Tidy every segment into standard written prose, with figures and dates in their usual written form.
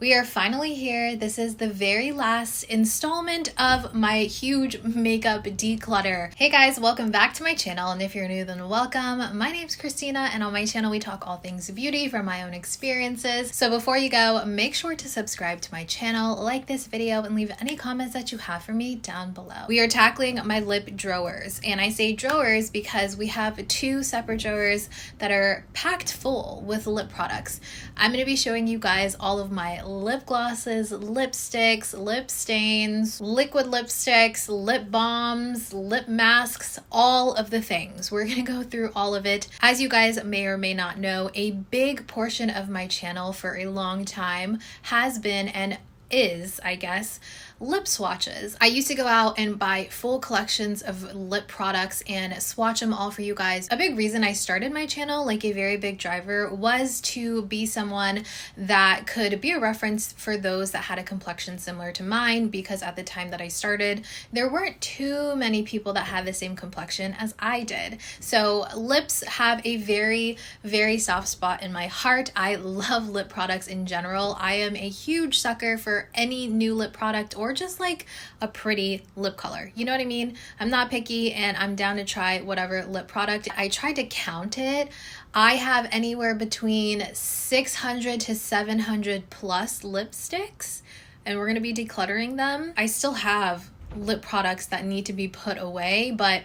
We are finally here. This is the very last installment of my huge makeup declutter. Hey guys, welcome back to my channel, and if you're new, then welcome. My name's Christina, and on my channel we talk all things beauty from my own experiences. So before you go, make sure to subscribe to my channel, like this video, and leave any comments that you have for me down below. We are tackling my lip drawers, and I say drawers because we have two separate drawers that are packed full with lip products. I'm going to be showing you guys all of my lip glosses, lipsticks, lip stains, liquid lipsticks, lip balms, lip masks, all of the things. We're gonna go through all of it. As you guys may or may not know, a big portion of my channel for a long time has been and is, I guess, lip swatches. I used to go out and buy full collections of lip products and swatch them all for you guys. A big reason I started my channel, like a very big driver, was to be someone that could be a reference for those that had a complexion similar to mine, because at the time that I started, there weren't too many people that had the same complexion as I did. So lips have a very, very soft spot in my heart. I love lip products in general. I am a huge sucker for any new lip product or just like a pretty lip color. You know what I mean? I'm not picky and I'm down to try whatever lip product. I tried to count it. I have anywhere between 600 to 700 plus lipsticks, and we're going to be decluttering them. I still have lip products that need to be put away, but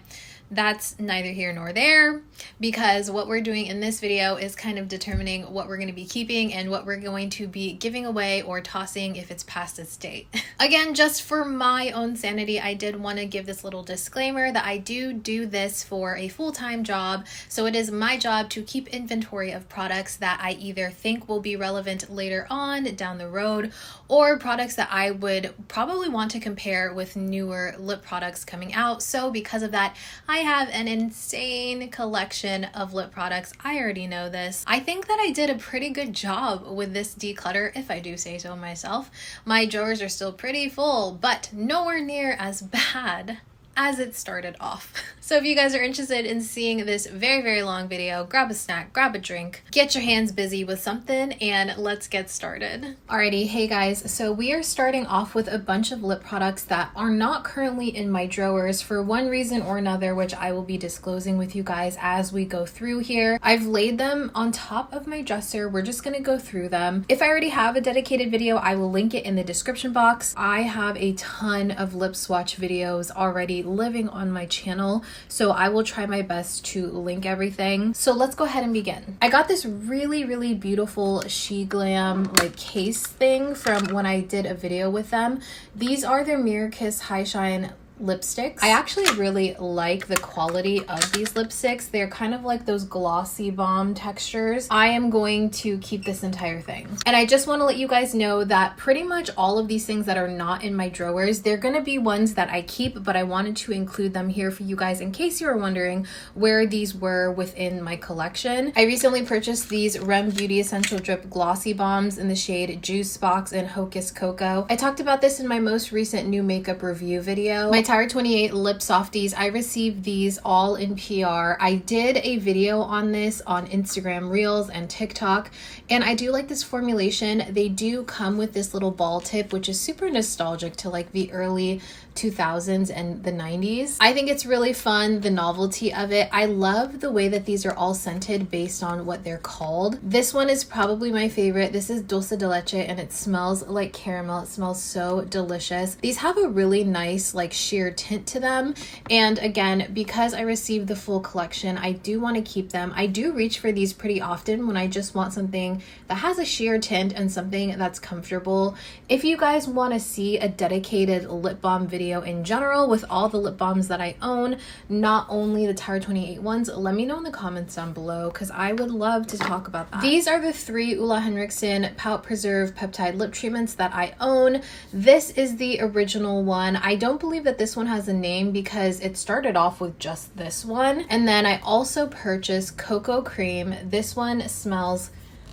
that's neither here nor there, because what we're doing in this video is kind of determining what we're going to be keeping and what we're going to be giving away or tossing if it's past its date. Again, just for my own sanity, I did want to give this little disclaimer that I do this for a full-time job. So it is my job to keep inventory of products that I either think will be relevant later on down the road, or products that I would probably want to compare with newer lip products coming out. So because of that, I have an insane collection of lip products. I already know this. I think that I did a pretty good job with this declutter, if I do say so myself. My drawers are still pretty full, but nowhere near as bad as it started off. So if you guys are interested in seeing this very, very long video, grab a snack, grab a drink, get your hands busy with something, and let's get started. Alrighty, hey guys, so we are starting off with a bunch of lip products that are not currently in my drawers for one reason or another, which I will be disclosing with you guys as we go through here. I've laid them on top of my dresser. We're just gonna go through them. If I already have a dedicated video, I will link it in the description box. I have a ton of lip swatch videos already living on my channel, so I will try my best to link everything. So let's go ahead and begin. I got this really, really beautiful She Glam like case thing from when I did a video with them. These are their Mirror Kiss High Shine lipsticks. I actually really like the quality of these lipsticks. They're kind of like those glossy balm textures. I am going to keep this entire thing. And I just want to let you guys know that pretty much all of these things that are not in my drawers, they're going to be ones that I keep, but I wanted to include them here for you guys in case you were wondering where these were within my collection. I recently purchased these Rem Beauty Essential Drip Glossy Balms in the shade Juice Box and Hocus Cocoa. I talked about this in my most recent new makeup review video. My Tower 28 lip softies, I received these all in PR. I did a video on this on Instagram Reels and TikTok, and I do like this formulation. They do come with this little ball tip, which is super nostalgic to like the early 2000s and the 90s. I think it's really fun, the novelty of it. I love the way that these are all scented based on what they're called. This one is probably my favorite. This is Dulce de Leche, and it smells like caramel. It smells so delicious. These have a really nice like sheer tint to them, and again, because I received the full collection, I do want to keep them. I do reach for these pretty often when I just want something that has a sheer tint and something that's comfortable. If you guys want to see a dedicated lip balm video in general with all the lip balms that I own, not only the Tower 28 ones, let me know in the comments down below, because I would love to talk about that. These are the 3 Ulla Henriksen Pout Preserve Peptide Lip Treatments that I own. This is the original one. I don't believe that this one has a name because it started off with just this one. And then I also purchased Cocoa Cream. This one smells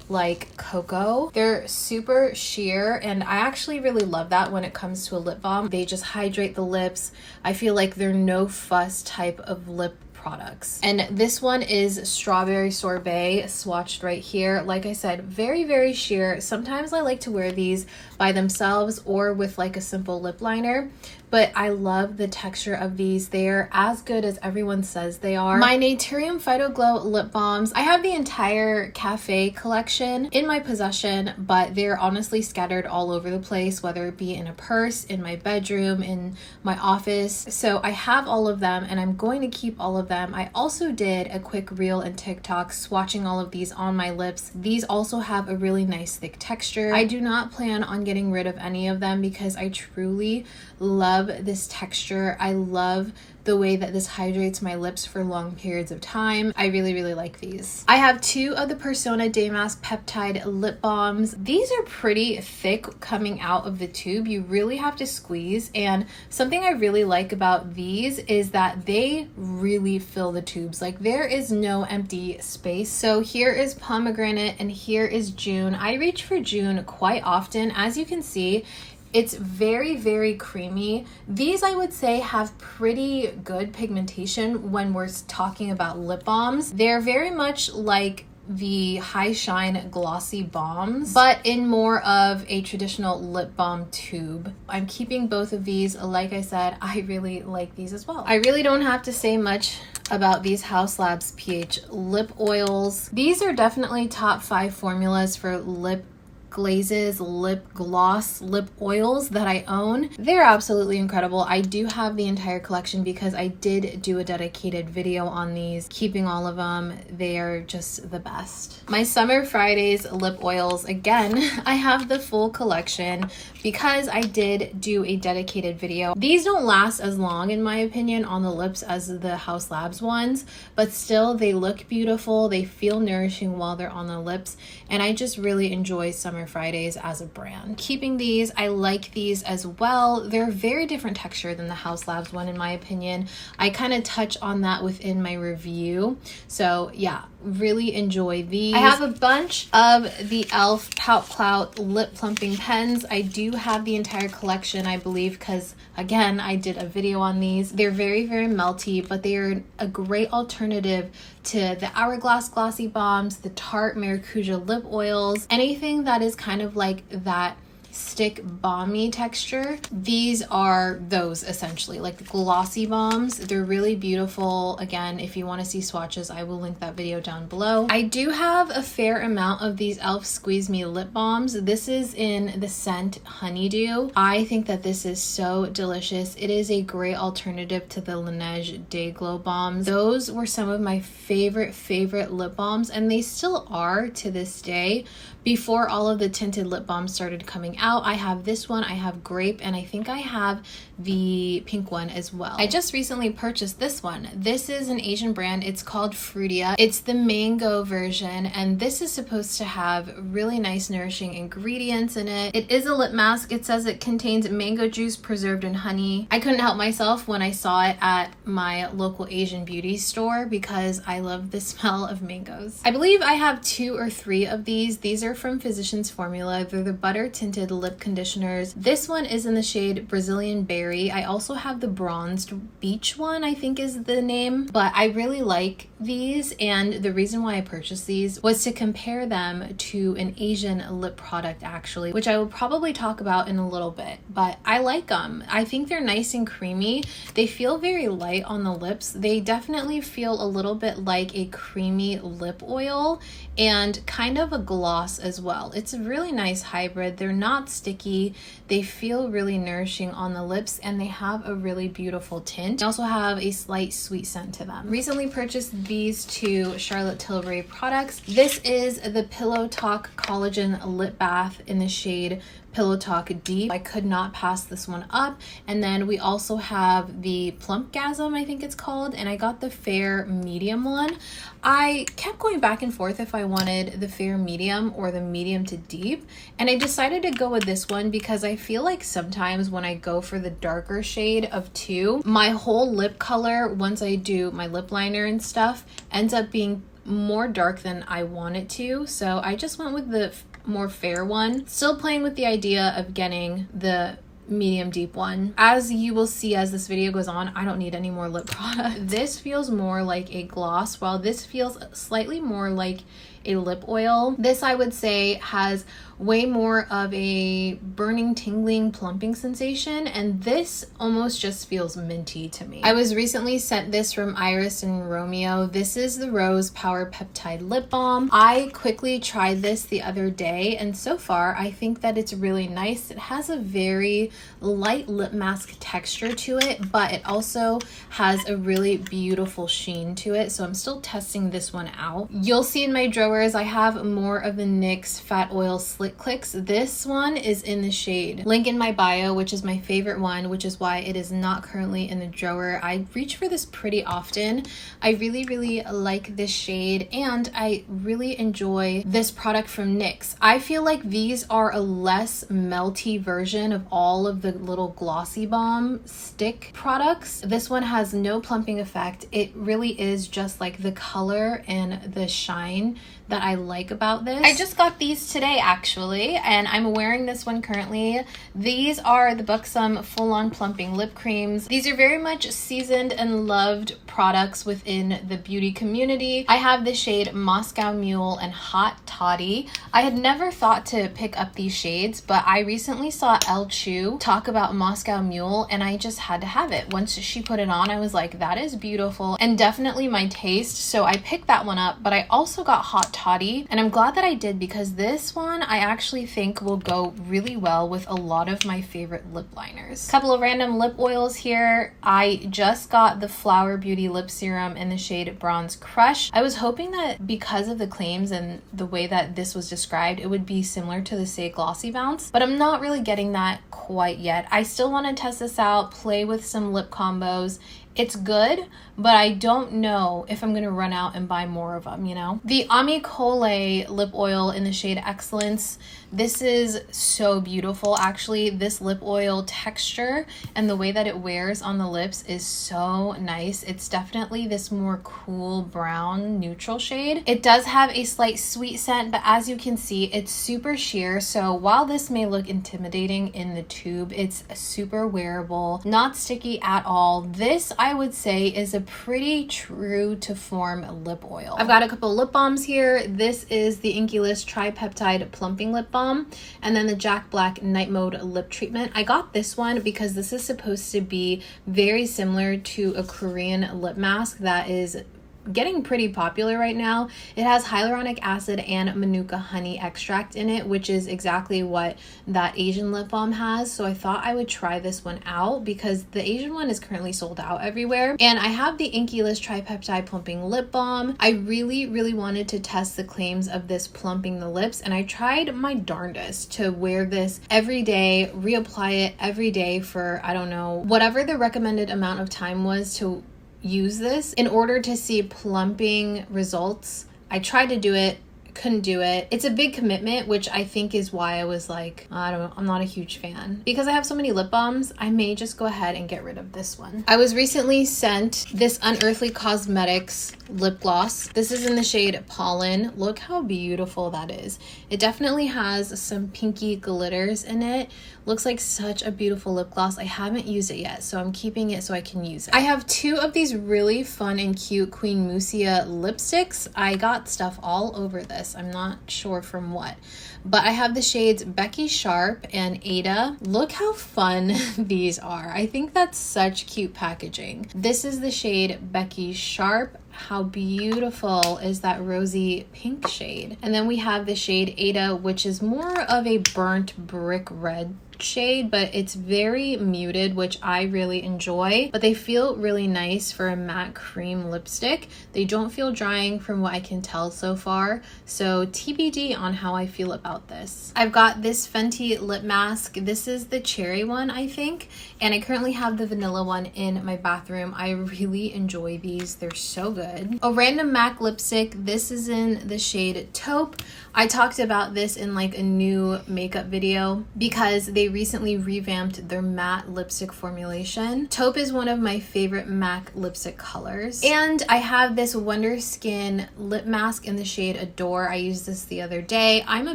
like cocoa. They're super sheer, and I actually really love that when it comes to a lip balm. They just hydrate the lips. I feel like they're no fuss type of lip products. And this one is Strawberry Sorbet, swatched right here. Like I said, very, very sheer. Sometimes I like to wear these by themselves or with like a simple lip liner, but I love the texture of these. They're as good as everyone says they are. My Naturium Phyto Glow lip balms, I have the entire Cafe collection in my possession, but they're honestly scattered all over the place, whether it be in a purse, in my bedroom, in my office. So I have all of them and I'm going to keep all of them. I also did a quick reel and TikTok swatching all of these on my lips. These also have a really nice thick texture. I do not plan on getting rid of any of them because I truly love this texture. I love the way that this hydrates my lips for long periods of time. I really, really like these. I have two of the Persona Day Mask Peptide Lip Balms. These are pretty thick coming out of the tube. You really have to squeeze. And something I really like about these is that they really fill the tubes. Like there is no empty space. So here is Pomegranate and here is June. I reach for June quite often. As you can see, it's very, very creamy. These, I would say, have pretty good pigmentation when we're talking about lip balms. They're very much like the High Shine Glossy Balms, but in more of a traditional lip balm tube. I'm keeping both of these. Like I said, I really like these as well. I really don't have to say much about these Haus Labs pH lip oils. These are definitely top 5 formulas for lip glazes, lip gloss, lip oils that I own. They're absolutely incredible. I do have the entire collection because I did do a dedicated video on these, keeping all of them. They are just the best. My Summer Fridays lip oils, again, I have the full collection because I did do a dedicated video. These don't last as long, in my opinion, on the lips as the Haus Labs ones, but still they look beautiful. They feel nourishing while they're on the lips, and I just really enjoy Summer Fridays as a brand. Keeping these, I like these as well. They're a very different texture than the Haus Labs one, in my opinion. I kind of touch on that within my review. So yeah, really enjoy these. I have a bunch of the e.l.f. Pout Clout lip plumping pens. I do have the entire collection, I believe, because again, I did a video on these. They're very, very melty, but they are a great alternative to the Hourglass Glossy Balms, the Tarte Maracuja lip oils, anything that is kind of like that stick balmy texture. These are those essentially, like the glossy balms. They're really beautiful. Again, if you want to see swatches, I will link that video down below. I do have a fair amount of these e.l.f. Squeeze Me lip balms. This is in the scent Honeydew. I think that this is so delicious. It is a great alternative to the Laneige Day Glow balms. Those were some of my favorite lip balms, and they still are to this day. Before all of the tinted lip balms started coming out, I have this one, I have grape, and I think I have the pink one as well. I just recently purchased this one. This is an Asian brand. It's called Fruitia. It's the mango version, and this is supposed to have really nice nourishing ingredients in it. It is a lip mask. It says it contains mango juice preserved in honey. I couldn't help myself when I saw it at my local Asian beauty store because I love the smell of mangoes. I believe I have 2 or 3 of these. These are from Physicians Formula. They're the butter tinted lip conditioners. This one is in the shade Brazilian Berry. I also have the bronzed beach one, I think is the name, but I really like these, and the reason why I purchased these was to compare them to an Asian lip product actually, which I will probably talk about in a little bit, but I like them. I think they're nice and creamy. They feel very light on the lips. They definitely feel a little bit like a creamy lip oil and kind of a gloss as well. It's a really nice hybrid. They're not sticky. They feel really nourishing on the lips, and they have a really beautiful tint. They also have a slight sweet scent to them. Recently purchased these 2 Charlotte Tilbury products. This is the Pillow Talk Collagen Lip Bath in the shade Pillow Talk Deep. I could not pass this one up. And then we also have the Plumpgasm, I think it's called, and I got the Fair Medium one. I kept going back and forth if I wanted the Fair Medium or the Medium to Deep, and I decided to go with this one because I feel like sometimes when I go for the darker shade of 2, my whole lip color, once I do my lip liner and stuff, ends up being more dark than I want it to. So I just went with the more fair one, still playing with the idea of getting the medium deep one. As you will see as this video goes on, I don't need any more lip product. This feels more like a gloss, while this feels slightly more like a lip oil. This, I would say, has way more of a burning, tingling, plumping sensation, and this almost just feels minty to me. I was recently sent this from Iris and Romeo. This is the Rose Power Peptide Lip Balm. I quickly tried this the other day, and so far I think that it's really nice. It has a very light lip mask texture to it, but it also has a really beautiful sheen to it, so I'm still testing this one out. You'll see in my drawers I have more of the NYX Fat Oil Slick Clicks. This one is in the shade link in my bio, which is my favorite one, which is why it is not currently in the drawer. I reach for this pretty often. I really like this shade, and I really enjoy this product from NYX. I feel like these are a less melty version of all of the little glossy balm stick products. This one has no plumping effect. It really is just like the color and the shine that I like about this. I just got these today actually, and I'm wearing this one currently. These are the Buxom Full-On Plumping Lip Creams. These are very much seasoned and loved products within the beauty community. I have the shade Moscow Mule and Hot Toddy. I had never thought to pick up these shades, but I recently saw Elle Chu talk about Moscow Mule, and I just had to have it. Once she put it on, I was like, that is beautiful and definitely my taste, so I picked that one up. But I also got Hot Toddy, and I'm glad that I did, because this one I actually think will go really well with a lot of my favorite lip liners. Couple of random lip oils here. I just got the Flower Beauty Lip Serum in the shade Bronze Crush. I was hoping that because of the claims and the way that this was described, it would be similar to the Say Glossy Bounce, but I'm not really getting that quite yet. I still want to test this out, play with some lip combos. It's good, but I don't know if I'm gonna run out and buy more of them, you know? The Amicole lip oil in the shade Excellence. This is so beautiful. Actually, this lip oil texture and the way that it wears on the lips is so nice. It's definitely this more cool brown neutral shade. It does have a slight sweet scent, but as you can see, it's super sheer. So while this may look intimidating in the tube, it's super wearable, not sticky at all. This, I would say, is a pretty true to form lip oil. I've got a couple lip balms here. This is the Inkylist Tripeptide Plumping Lip Balm, and then the Jack Black Night Mode Lip Treatment. I got this one because this is supposed to be very similar to a Korean lip mask that is getting pretty popular right now. It has hyaluronic acid and manuka honey extract in it, which is exactly what that Asian lip balm has. So I thought I would try this one out because the Asian one is currently sold out everywhere. And I have the Inkylist Tripeptide Plumping Lip Balm. I really wanted to test the claims of this plumping the lips, and I tried my darndest to wear this every day, reapply it every day for, I don't know, whatever the recommended amount of time was to use this in order to see plumping results. I tried to do it, couldn't do it. It's a big commitment, which I think is why I was like, I don't know, I'm not a huge fan. Because I have so many lip balms, I may just go ahead and get rid of this one. I was recently sent this Unearthly Cosmetics lip gloss. This is in the shade Pollen. Look how beautiful that is. It definitely has some pinky glitters in it. Looks like such a beautiful lip gloss. I haven't used it yet, so I'm keeping it so I can use it. I have two of these really fun and cute Queen Musia lipsticks. I got stuff all over this. I'm not sure from what, but I have the shades Becky Sharp and Ada. Look how fun these are. I think that's such cute packaging. This is the shade Becky Sharp. How beautiful is that rosy pink shade? And then we have the shade Ada, which is more of a burnt brick red shade, but it's very muted, which I really enjoy. But they feel really nice for a matte cream lipstick. They don't feel drying from what I can tell so far, so TBD on how I feel about this. I've got this Fenty lip mask. This is the cherry one, I think, and I currently have the vanilla one in my bathroom. I really enjoy these. They're so good. A random MAC lipstick. This is in the shade Taupe. I talked about this in like a new makeup video because they recently revamped their matte lipstick formulation. Taupe is one of my favorite MAC lipstick colors. And I have this Wonder Skin lip mask in the shade Adore. I used this the other day. I'm a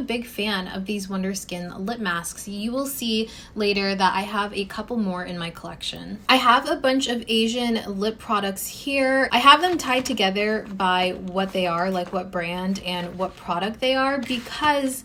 big fan of these Wonder Skin lip masks. You will see later that I have a couple more in my collection. I have a bunch of Asian lip products here. I have them tied together by what they are, like what brand and what product they are, because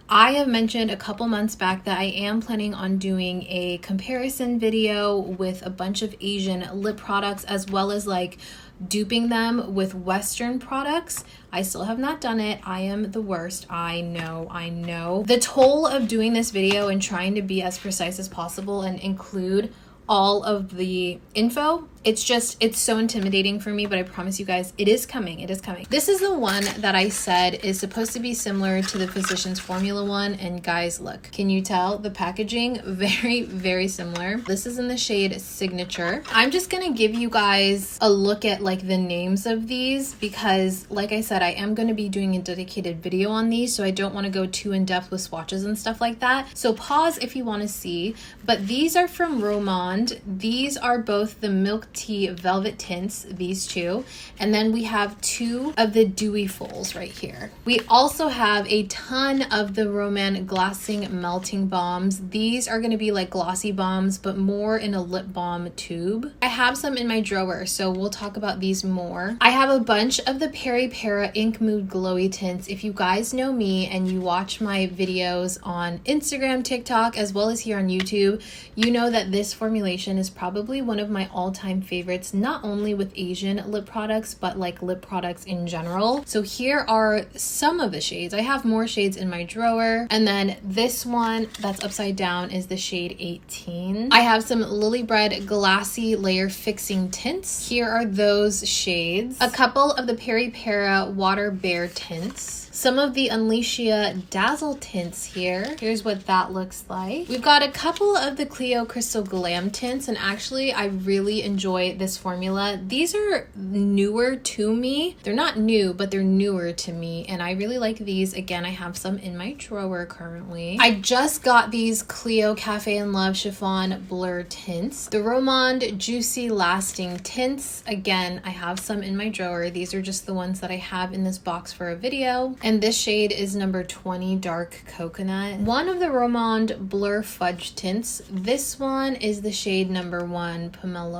I have mentioned a couple months back that I am planning on doing a comparison video with a bunch of Asian lip products, as well as like duping them with Western products. I still have not done it. I am the worst. I know. The toll of doing this video and trying to be as precise as possible and include all of the info, it's so intimidating for me, but I promise you guys, it is coming. This is the one that I said is supposed to be similar to the Physicians Formula one, and guys, look, can you tell the packaging? Very, very similar. This is in the shade Signature. I'm just gonna give you guys a look at like the names of these, because like I said, I am gonna be doing a dedicated video on these, so I don't wanna go too in depth with swatches and stuff like that. So pause if you wanna see, but these are from Romand. These are both the Milk Tea Velvet tints, these two, and then we have two of the Dewy Fulls right here. We also have a ton of the Romand Glossing Melting Balms. These are going to be like glossy balms, but more in a lip balm tube. I have some in my drawer, so we'll talk about these more. I have a bunch of the Peri Para Ink Mood Glowy tints. If you guys know me and you watch my videos on Instagram, TikTok, as well as here on YouTube, you know that this formulation is probably one of my all-time favorites, not only with Asian lip products, but like lip products in general. So here are some of the shades. I have more shades in my drawer. And then this one that's upside down is the shade 18. I have some Lily Bread Glassy Layer Fixing tints. Here are those shades. A couple of the Peri Para Water Bear tints. Some of the Unleashia Dazzle tints here. Here's what that looks like. We've got a couple of the Clio Crystal Glam tints, and actually I really enjoy this formula. These are newer to me. They're not new, but they're newer to me, and I really like these. Again, I have some in my drawer currently. I just got these Clio Cafe and Love Chiffon Blur tints. The Romand Juicy Lasting tints. Again, I have some in my drawer. These are just the ones that I have in this box for a video. And this shade is number 20, Dark Coconut. One of the Romand Blur Fudge tints. This one is the shade number 1, Pomelo.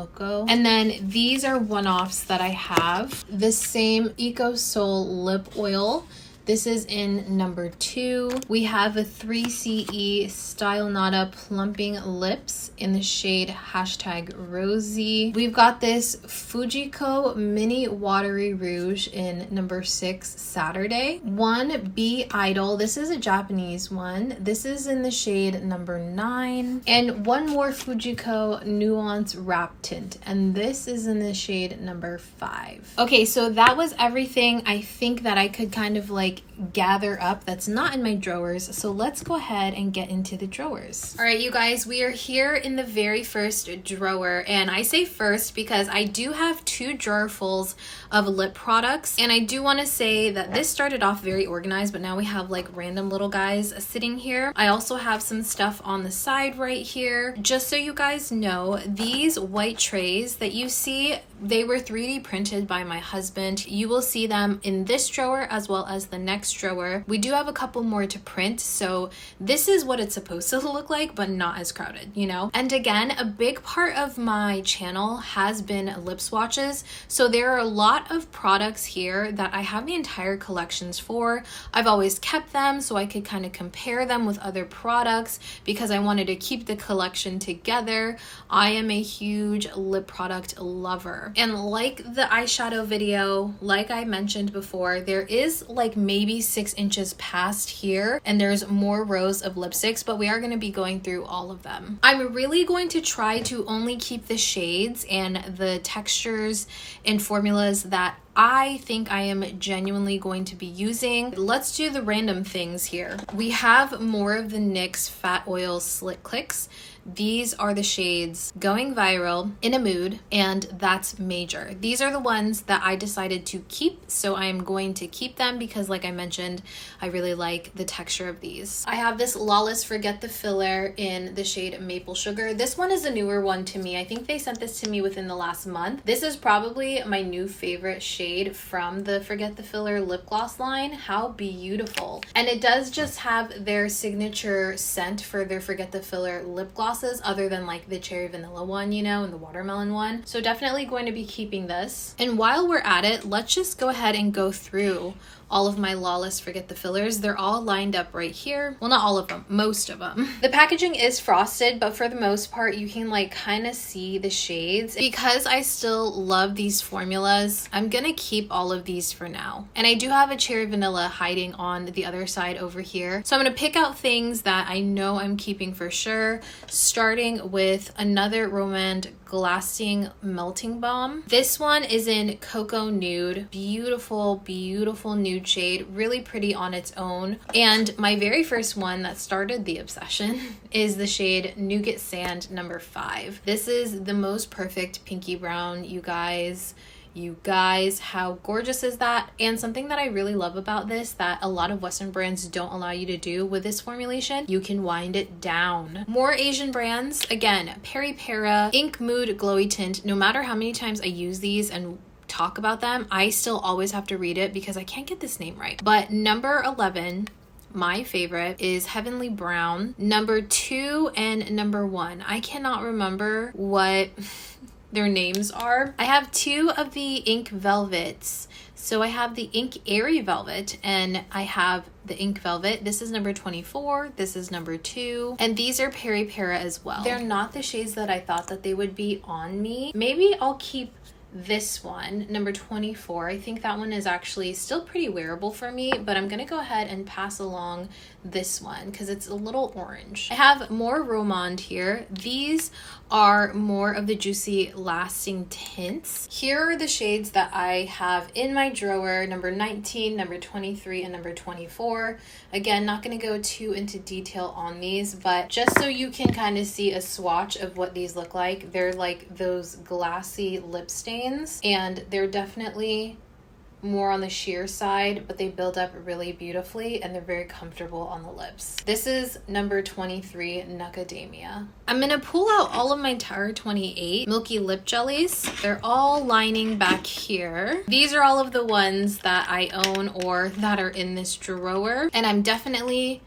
And then these are one-offs that I have. The same Eco Soul Lip Oil. This is in number 2. We have a 3CE Style Nada Plumping Lips in the shade #Rosy. We've got this Fujiko Mini Watery Rouge in number 6, Saturday. One Be Idol. This is a Japanese one. This is in the shade number 9. And one more Fujiko Nuance Wrap Tint. And this is in the shade number 5. Okay, so that was everything I think that I could kind of like gather up that's not in my drawers. So let's go ahead and get into the drawers. All right, you guys, we are here in the very first drawer, and I say first because I do have 2 drawerfuls of lip products, and I do want to say that this started off very organized, but now we have like random little guys sitting here. I also have some stuff on the side right here. Just so you guys know, these white trays that you see, they were 3D printed by my husband. You will see them in this drawer as well as the next drawer. We do have a couple more to print, so this is what it's supposed to look like, but not as crowded, you know? And again, a big part of my channel has been lip swatches, so there are a lot of products here that I have the entire collections for. I've always kept them so I could kind of compare them with other products because I wanted to keep the collection together. I am a huge lip product lover. And like the eyeshadow video, like I mentioned before, there is like maybe 6 inches past here, and there's more rows of lipsticks, but we are going to be going through all of them. I'm really going to try to only keep the shades and the textures and formulas that I think I am genuinely going to be using. Let's do the random things here. We have more of the NYX Fat Oil Slick Clicks. These are the shades Going Viral, In a Mood, and That's Major. These are the ones that I decided to keep, so I am going to keep them because, like I mentioned, I really like the texture of these. I have this Lawless Forget the Filler in the shade Maple Sugar. This one is a newer one to me. I think they sent this to me within the last month. This is probably my new favorite shade from the Forget the Filler lip gloss line. How beautiful. And it does just have their signature scent for their Forget the Filler lip gloss, other than like the cherry vanilla one, you know, and the watermelon one. So definitely going to be keeping this. And while we're at it, let's just go ahead and go through all of my Lawless Forget the Fillers. They're all lined up right here. Well, not all of them, most of them. The packaging is frosted, but for the most part, you can like kind of see the shades. Because I still love these formulas, I'm gonna keep all of these for now. And I do have a cherry vanilla hiding on the other side over here. So I'm gonna pick out things that I know I'm keeping for sure, starting with another Romand Glassing Melting Balm. This one is in Cocoa Nude. Beautiful, beautiful nude shade. Really pretty on its own. And my very first one that started the obsession is the shade Nougat Sand number 5. This is the most perfect pinky brown, you guys. You guys, how gorgeous is that? And something that I really love about this that a lot of Western brands don't allow you to do with this formulation, you can wind it down. More Asian brands, again, Peri Para Ink Mood Glowy Tint. No matter how many times I use these and talk about them, I still always have to read it because I can't get this name right. But number 11, my favorite, is Heavenly Brown. Number 2 and number 1, I cannot remember what their names are. I have 2 of the Ink Velvets. So I have the Ink Airy Velvet and I have the Ink Velvet. This is number 24. This is number 2. And these are Peri Para as well. They're not the shades that I thought that they would be on me. Maybe I'll keep this one, number 24. I think that one is actually still pretty wearable for me, but I'm gonna go ahead and pass along this one because it's a little orange. I have more Romand here. These are more of the juicy lasting tints. Here are the shades that I have in my drawer, number 19, number 23, and number 24. Again, not gonna go too into detail on these, but just so you can kind of see a swatch of what these look like. They're like those glassy lip stains, and they're definitely more on the sheer side, but they build up really beautifully and they're very comfortable on the lips. This is number 23, Macadamia. I'm gonna pull out all of my Tower 28 Milky Lip Jellies. They're all lining back here. These are all of the ones that I own or that are in this drawer, and I'm definitely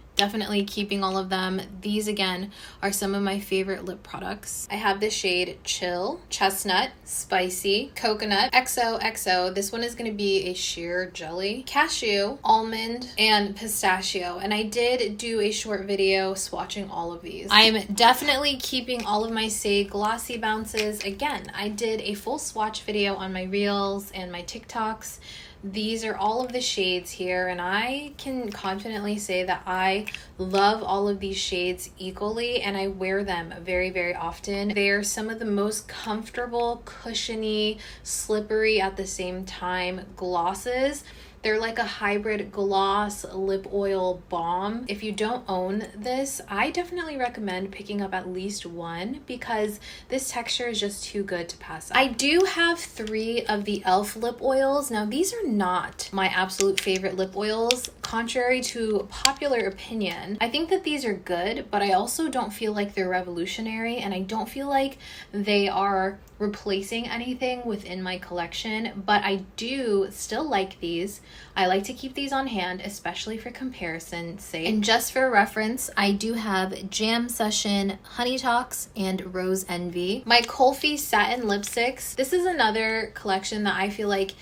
keeping all of them. These again are some of my favorite lip products. I have the shade Chill, Chestnut, Spicy, Coconut, XOXO. This one is going to be a sheer jelly, Cashew, Almond, and Pistachio. And I did do a short video swatching all of these. I'm definitely keeping all of my Say Glossy Bounces. Again, I did a full swatch video on my Reels and my TikToks. These are all of the shades here, and I can confidently say that I love all of these shades equally, and I wear them very, very often. They are some of the most comfortable, cushiony, slippery at the same time glosses. They're like a hybrid gloss lip oil balm. If you don't own this, I definitely recommend picking up at least one because this texture is just too good to pass up. I do have 3 of the e.l.f. lip oils. Now, these are not my absolute favorite lip oils, contrary to popular opinion. I think that these are good, but I also don't feel like they're revolutionary, and I don't feel like they are replacing anything within my collection, but I do still like these. I like to keep these on hand, especially for comparison's sake. And just for reference, I do have Jam Session, Honey Talks, and Rose Envy. My Kulfi Satin Lipsticks. This is another collection that I feel like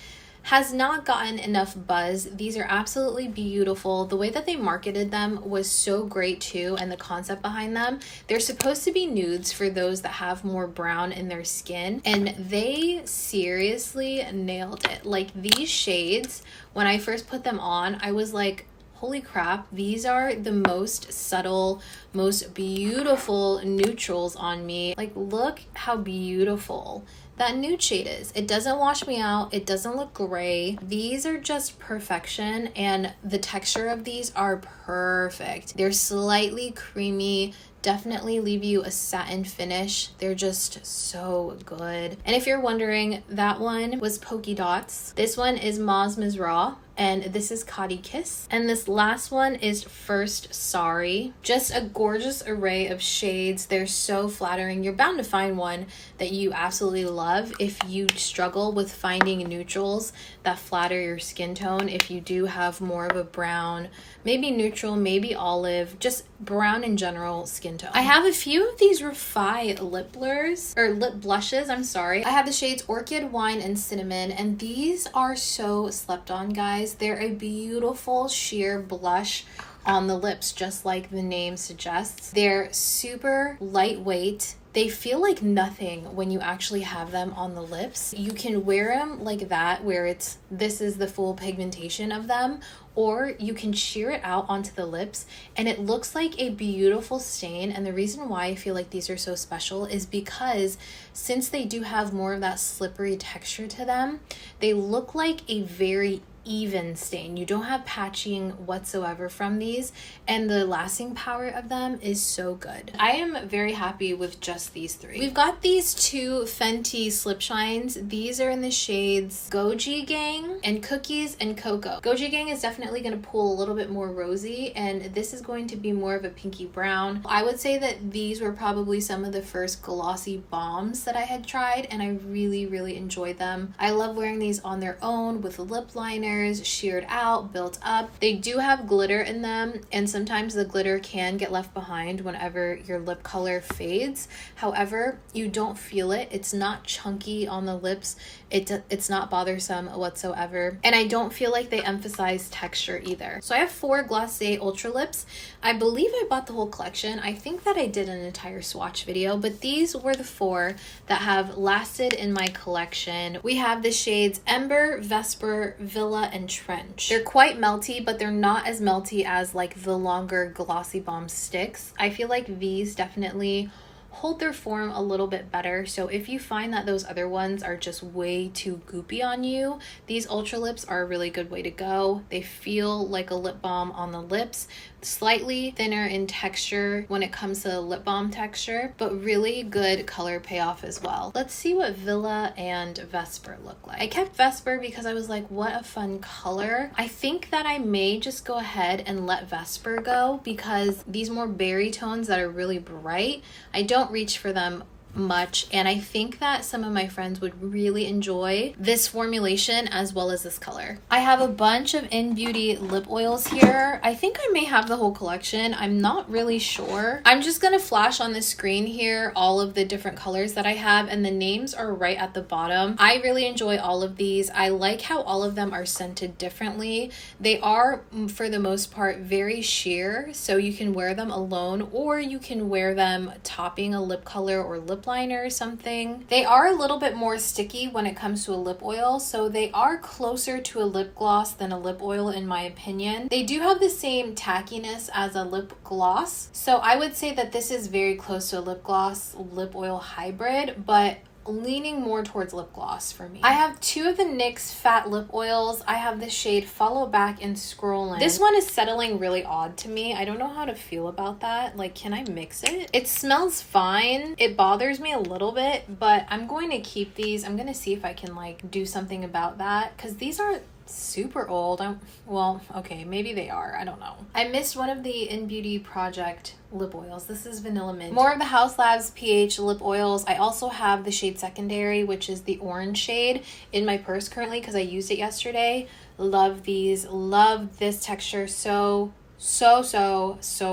has not gotten enough buzz. These are absolutely beautiful. The way that they marketed them was so great too, and the concept behind them. They're supposed to be nudes for those that have more brown in their skin, and they seriously nailed it. Like, these shades, when I first put them on, I was like, holy crap, these are the most subtle, most beautiful neutrals on me. Like, look how beautiful that nude shade is. It doesn't wash me out. It doesn't look gray. These are just perfection, and the texture of these are perfect. They're slightly creamy, definitely leave you a satin finish. They're just so good. And if you're wondering, that one was Polka Dots. This one is Maz Raw, and this is Kadi Kiss. And this last one is First Sorry. Just a gorgeous array of shades. They're so flattering. You're bound to find one that you absolutely love if you struggle with finding neutrals that flatter your skin tone. If you do have more of a brown, maybe neutral, maybe olive, just brown in general skin tone. I have a few of these Refi lip blurs, or lip blushes, I'm sorry. I have the shades Orchid, Wine, and Cinnamon, and these are so slept on, guys. They're a beautiful sheer blush on the lips, just like the name suggests. They're super lightweight. They feel like nothing when you actually have them on the lips. You can wear them like that, where this is the full pigmentation of them, or you can sheer it out onto the lips and it looks like a beautiful stain. And the reason why I feel like these are so special is because since they do have more of that slippery texture to them, they look like a very even stain. You don't have patching whatsoever from these, and the lasting power of them is so good. I am very happy with just these three. We've got these two Fenty slip shines. These are in the shades Goji Gang and Cookies and Cocoa. Goji Gang is definitely going to pull a little bit more rosy, and this is going to be more of a pinky brown. I would say that these were probably some of the first glossy balms that I had tried, and I really enjoyed them. I love wearing these on their own with lip liners, sheared out, built up. They do have glitter in them, and sometimes the glitter can get left behind whenever your lip color fades. However, you don't feel it. It's not chunky on the lips. It's not bothersome whatsoever, and I don't feel like they emphasize texture either. So I have 4 Glossy Ultra Lips. I believe I bought the whole collection. I think that I did an entire swatch video, but these were the 4 that have lasted in my collection. We have the shades Ember, Vesper, Villa, and Trench. They're quite melty, but they're not as melty as like the longer Glossy Balm sticks. I feel like these definitely hold their form a little bit better. So if you find that those other ones are just way too goopy on you, these Ultra Lips are a really good way to go. They feel like a lip balm on the lips, slightly thinner in texture when it comes to lip balm texture, but really good color payoff as well. Let's see what Villa and Vesper look like. I kept Vesper because I was like, what a fun color. I think that I may just go ahead and let Vesper go because these more berry tones that are really bright, I don't reach for them much, and I think that some of my friends would really enjoy this formulation as well as this color. I have a bunch of In Beauty lip oils here. I think I may have the whole collection. I'm not really sure. I'm just gonna flash on the screen here all of the different colors that I have, and the names are right at the bottom. I really enjoy all of these. I like how all of them are scented differently. They are, for the most part, very sheer, so you can wear them alone or you can wear them topping a lip color or lip liner or something. They are a little bit more sticky when it comes to a lip oil, so they are closer to a lip gloss than a lip oil in my opinion. They do have the same tackiness as a lip gloss, so I would say that this is very close to a lip gloss lip oil hybrid, but leaning more towards lip gloss for me. I have 2 of the NYX Fat Lip Oils. I have the shade Follow Back and Scrollin'. This one is settling really odd to me. I don't know how to feel about that. Like, can I mix it? It smells fine. It bothers me a little bit, but I'm going to keep these. I'm going to see if I can like do something about that, because these are super old. Well, okay, maybe they are. I don't know. I missed one of the In Beauty Project lip oils. This is Vanilla Mint. More of the House Labs PH lip oils. I also have the shade Secondary, which is the orange shade, in my purse currently because I used it yesterday. Love these. Love this texture so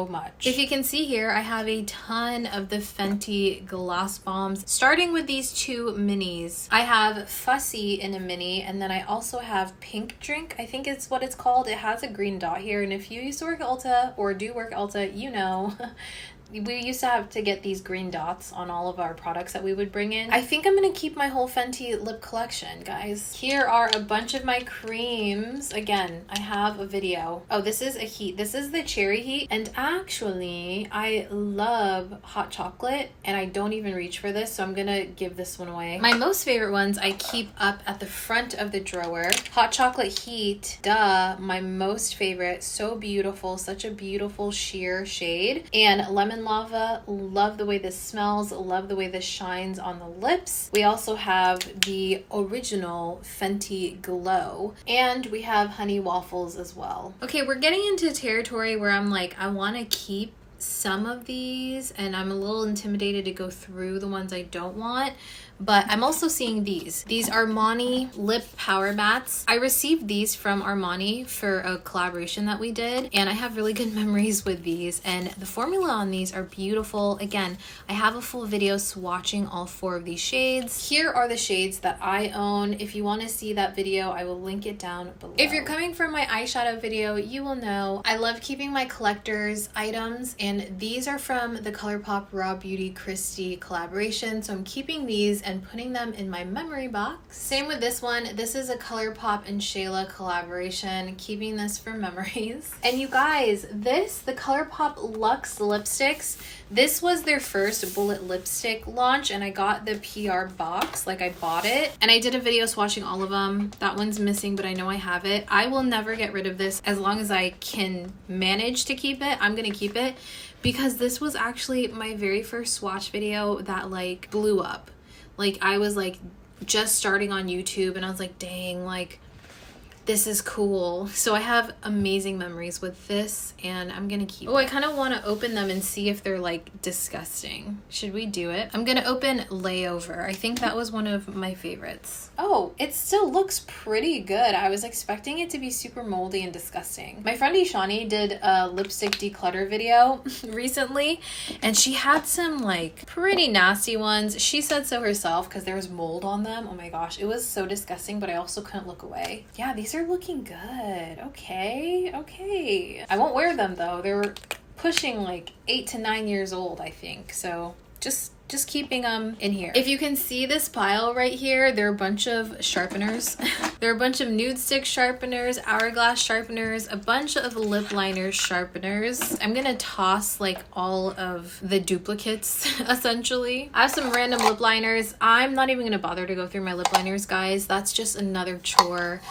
much. If you can see here, I have a ton of the Fenty gloss bombs, starting with these 2 minis. I have Fussy in a mini, and then I also have Pink Drink, I think it's what it's called. It has a green dot here, and if you used to work at Ulta or do work at Ulta, you know we used to have to get these green dots on all of our products that we would bring in. I think I'm gonna keep my whole Fenty lip collection, guys. Here are a bunch of my creams. Again, I have a video. Oh, this is a heat. This is the cherry heat. And actually, I love hot chocolate and I don't even reach for this, so I'm gonna give this one away. My most favorite ones I keep up at the front of the drawer. Hot chocolate heat, duh, my most favorite. So beautiful, such a beautiful sheer shade. And lemon lava, love the way this smells, love the way this shines on the lips. We also have the original Fenty Glow, and we have honey waffles as well. Okay, we're getting into territory where I'm like, I want to keep some of these and I'm a little intimidated to go through the ones I don't want. But I'm also seeing these. These Armani lip power mats. I received these from Armani for a collaboration that we did, and I have really good memories with these, and the formula on these are beautiful. Again, I have a full video swatching all 4 of these shades. Here are the shades that I own. If you want to see that video, I will link it down below. If you're coming from my eyeshadow video, you will know I love keeping my collector's items, and these are from the ColourPop Raw Beauty Christy collaboration, so I'm keeping these and putting them in my memory box. Same with this one. This is a ColourPop and Shayla collaboration, keeping this for memories. And you guys, the ColourPop Luxe lipsticks, this was their first bullet lipstick launch, and I got the PR box, like I bought it, and I did a video swatching all of them. That one's missing, but I know I have it. I will never get rid of this as long as I can manage to keep it. I'm gonna keep it because this was actually my very first swatch video that like blew up. Like I was like just starting on YouTube and I was like, dang, like this is cool. So I have amazing memories with this and I'm gonna keep it. I kind of want to open them and see if they're like disgusting. Should we do it? I'm gonna open Layover. I think that was one of my favorites. Oh, it still looks pretty good. I was expecting it to be super moldy and disgusting. My friend Ishani did a lipstick declutter video recently and she had some like pretty nasty ones. She said so herself because there was mold on them. Oh my gosh, it was so disgusting, but I also couldn't look away. Yeah, these are looking good. Okay. I won't wear them though. They were pushing like 8 to 9 years old, I think. So just keeping them in here. If you can see this pile right here, there are a bunch of sharpeners. There are a bunch of nude stick sharpeners, hourglass sharpeners, a bunch of lip liner sharpeners. I'm gonna toss like all of the duplicates essentially. I have some random lip liners. I'm not even gonna bother to go through my lip liners, guys. That's just another chore.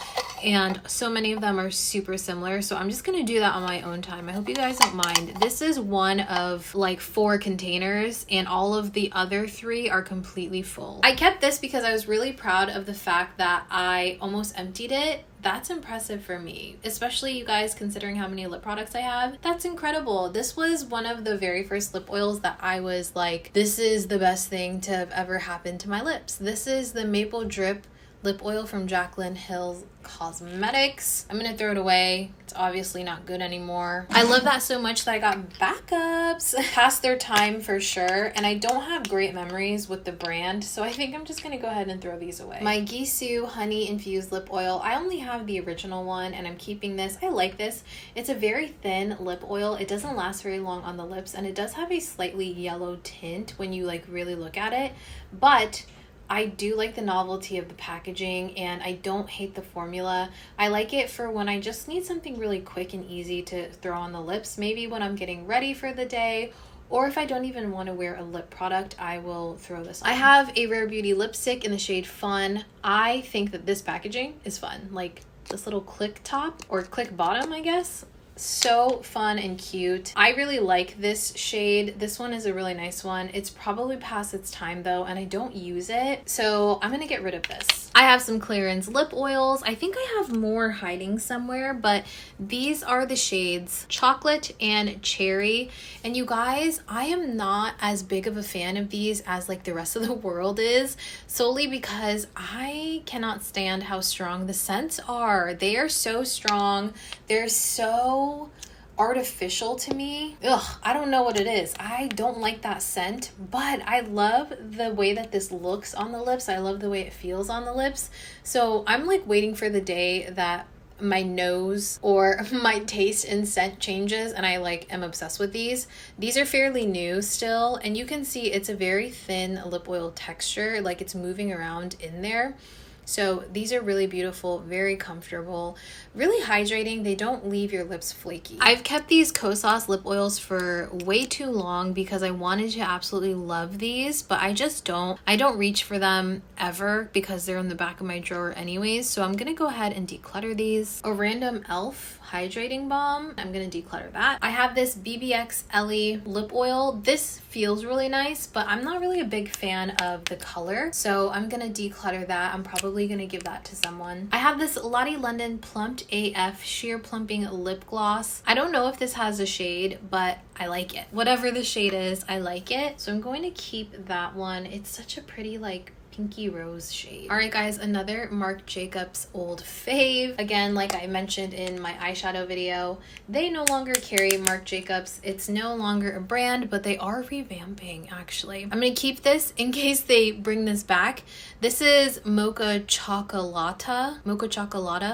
And so many of them are super similar, so I'm just gonna do that on my own time. I hope you guys don't mind. This is one of like 4 containers and all of the other 3 are completely full. I kept this because I was really proud of the fact that I almost emptied it. That's impressive for me, especially you guys considering how many lip products I have. That's incredible. This was one of the very first lip oils that I was like, this is the best thing to have ever happened to my lips. This is the Maple Drip lip oil from Jaclyn Hill Cosmetics. I'm gonna throw it away. It's obviously not good anymore. I love that so much that I got backups past their time for sure, and I don't have great memories with the brand, so I think I'm just gonna go ahead and throw these away. My Gisou honey infused lip oil. I only have the original one and I'm keeping this. I like this. It's a very thin lip oil. It doesn't last very long on the lips and it does have a slightly yellow tint when you like really look at it, but I do like the novelty of the packaging and I don't hate the formula. I like it for when I just need something really quick and easy to throw on the lips, maybe when I'm getting ready for the day, or if I don't even want to wear a lip product, I will throw this on. I have a Rare Beauty lipstick in the shade Fun. I think that this packaging is fun, like this little click top or click bottom, I guess. So fun and cute. I really like this shade. This one is a really nice one. It's probably past its time though, and I don't use it, so I'm gonna get rid of this. I have some clearance lip oils. I think I have more hiding somewhere, but these are the shades Chocolate and Cherry. And you guys, I am not as big of a fan of these as like the rest of the world is, solely because I cannot stand how strong the scents are. They are so strong. They're so artificial to me. Ugh, I don't know what it is. I don't like that scent, but I love the way that this looks on the lips. I love the way it feels on the lips. So I'm like waiting for the day that my nose or my taste in scent changes and I like am obsessed with these. These are fairly new still, and you can see it's a very thin lip oil texture, like it's moving around in there. So these are really beautiful, very comfortable, really hydrating. They don't leave your lips flaky. I've kept these Kosas lip oils for way too long because I wanted to absolutely love these, but I just don't. I don't reach for them ever because they're in the back of my drawer anyways. So I'm gonna go ahead and declutter these. A random e.l.f. hydrating balm. I'm gonna declutter that. I have this BBX Ellie lip oil. This feels really nice, but I'm not really a big fan of the color. So I'm gonna declutter that. I'm probably gonna give that to someone. I have this Lottie London Plumped AF Sheer Plumping Lip Gloss. I don't know if this has a shade, but I like it. Whatever the shade is, I like it. So I'm going to keep that one. It's such a pretty like pinky rose shade. All right guys, another Marc Jacobs old fave. Again, like I mentioned in my eyeshadow video, they no longer carry Marc Jacobs. It's no longer a brand, but they are revamping actually. I'm gonna keep this in case they bring this back. This is Mocha Chocolata,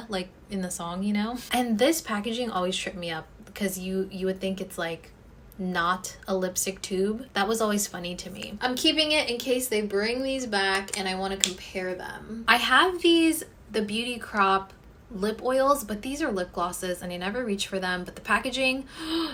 like in the song, you know? And this packaging always tripped me up because you would think it's like not a lipstick tube. That was always funny to me. I'm keeping it in case they bring these back and I want to compare them. I have these, the Beauty Crop lip oils, but these are lip glosses and I never reach for them, but the packaging,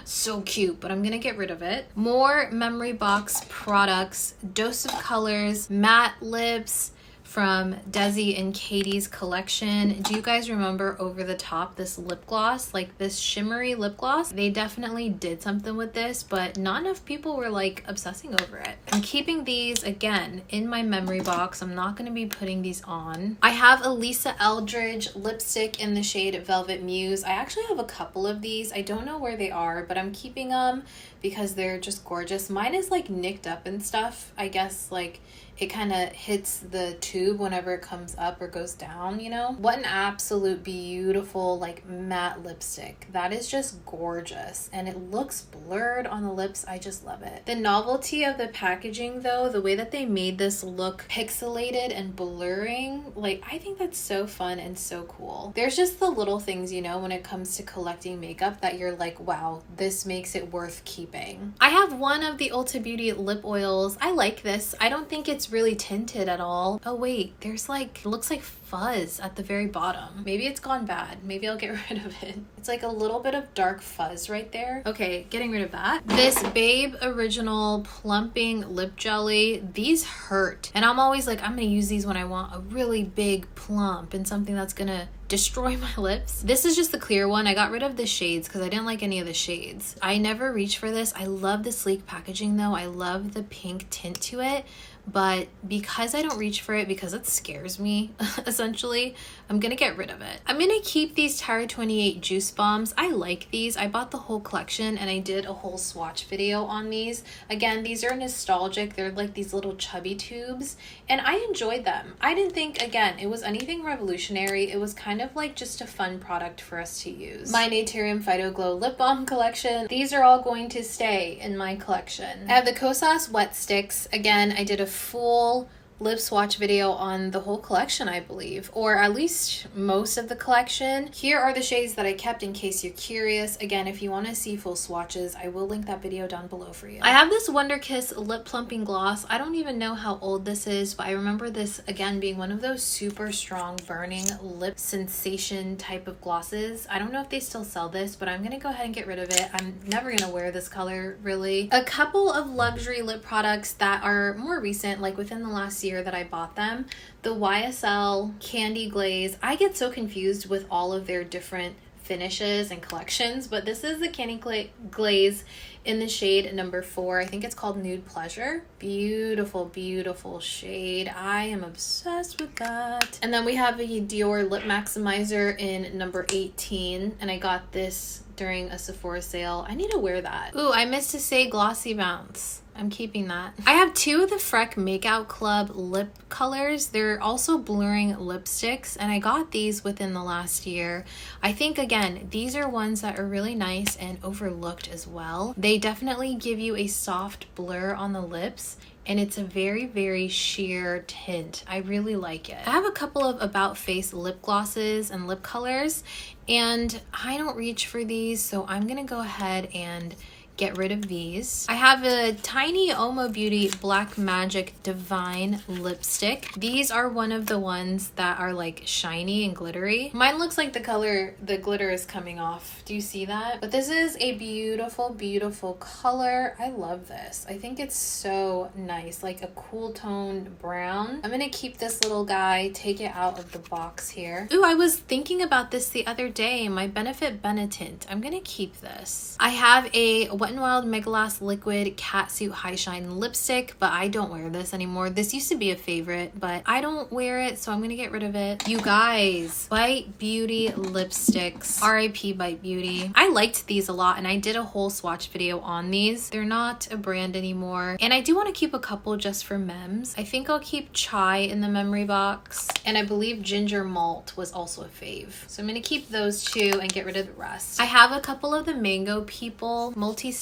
so cute, but I'm gonna get rid of it. More Memory Box products, Dose of Colors, matte lips, from Desi and Katie's collection. Do you guys remember Over the Top, this lip gloss, like this shimmery lip gloss? They definitely did something with this, but not enough people were like obsessing over it. I'm keeping these again in my memory box. I'm not going to be putting these on. I have a Lisa Eldridge lipstick in the shade Velvet Muse. I actually have a couple of these. I don't know where they are, but I'm keeping them because they're just gorgeous. Mine is like nicked up and stuff. I guess like it kind of hits the tube whenever it comes up or goes down, you know? What an absolute beautiful like matte lipstick. That is just gorgeous and it looks blurred on the lips. I just love it. The novelty of the packaging though, the way that they made this look pixelated and blurring, like I think that's so fun and so cool. There's just the little things, you know, when it comes to collecting makeup that you're like, wow, this makes it worth keeping. I have one of the Ulta Beauty lip oils. I like this. I don't think it's really tinted at all. Oh wait, there's like, it looks like fuzz at the very bottom. Maybe it's gone bad. Maybe I'll get rid of it. It's like a little bit of dark fuzz right there. Okay, getting rid of that. This Babe Original Plumping Lip Jelly. These hurt. And I'm always like, I'm gonna use these when I want a really big plump and something that's gonna destroy my lips. This is just the clear one. I got rid of the shades because I didn't like any of the shades. I never reach for this. I love the sleek packaging though. I love the pink tint to it. But because I don't reach for it, because it scares me, essentially, I'm gonna get rid of it. I'm gonna keep these Tara 28 Juice Bombs. I like these. I bought the whole collection and I did a whole swatch video on these. Again, these are nostalgic. They're like these little chubby tubes and I enjoyed them. I didn't think, again, it was anything revolutionary. It was kind of like just a fun product for us to use. My Naturium Phyto Glow Lip Balm collection. These are all going to stay in my collection. I have the Kosas Wet Sticks. Again, I did a full lip swatch video on the whole collection, I believe, or at least most of the collection. Here are the shades that I kept in case you're curious. Again, if you want to see full swatches, I will link that video down below for you. I have this Wonder Kiss lip plumping gloss. I don't even know how old this is, but I remember this again being one of those super strong burning lip sensation type of glosses. I don't know if they still sell this, but I'm gonna go ahead and get rid of it. I'm never gonna wear this color really. A couple of luxury lip products that are more recent, like within the last year that I bought them. The YSL Candy Glaze. I get so confused with all of their different finishes and collections, but this is the Candy Glaze in the shade number 4. I think it's called Nude Pleasure. Beautiful, beautiful shade. I am obsessed with that. And then we have a Dior Lip Maximizer in number 18, and I got this during a Sephora sale. I need to wear that. Ooh, I missed to say Glossy Bounce. I'm keeping that. I have 2 of the Freck Makeout Club lip colors. They're also blurring lipsticks, and I got these within the last year. I think, again, these are ones that are really nice and overlooked as well. They They definitely give you a soft blur on the lips, and it's a very, very sheer tint. I really like it. I have a couple of About Face lip glosses and lip colors, and I don't reach for these, so I'm gonna go ahead and get rid of these. I have a tiny Omo Beauty Black Magic Divine lipstick. These are one of the ones that are like shiny and glittery. Mine looks like the color, the glitter is coming off. Do you see that? But this is a beautiful, beautiful color. I love this. I think it's so nice, like a cool toned brown. I'm gonna keep this little guy, take it out of the box here. Ooh, I was thinking about this the other day, my Benefit Benetint. I'm gonna keep this. I have a Wet n Wild Megalass Liquid Catsuit High Shine lipstick, but I don't wear this anymore. This used to be a favorite, but I don't wear it, so I'm gonna get rid of it. You guys, Bite Beauty lipsticks. RIP Bite Beauty. I liked these a lot, and I did a whole swatch video on these. They're not a brand anymore, and I do want to keep a couple just for mems. I think I'll keep Chai in the memory box, and I believe Ginger Malt was also a fave. So I'm gonna keep those two and get rid of the rest. I have a couple of the Mango People multi-sticks.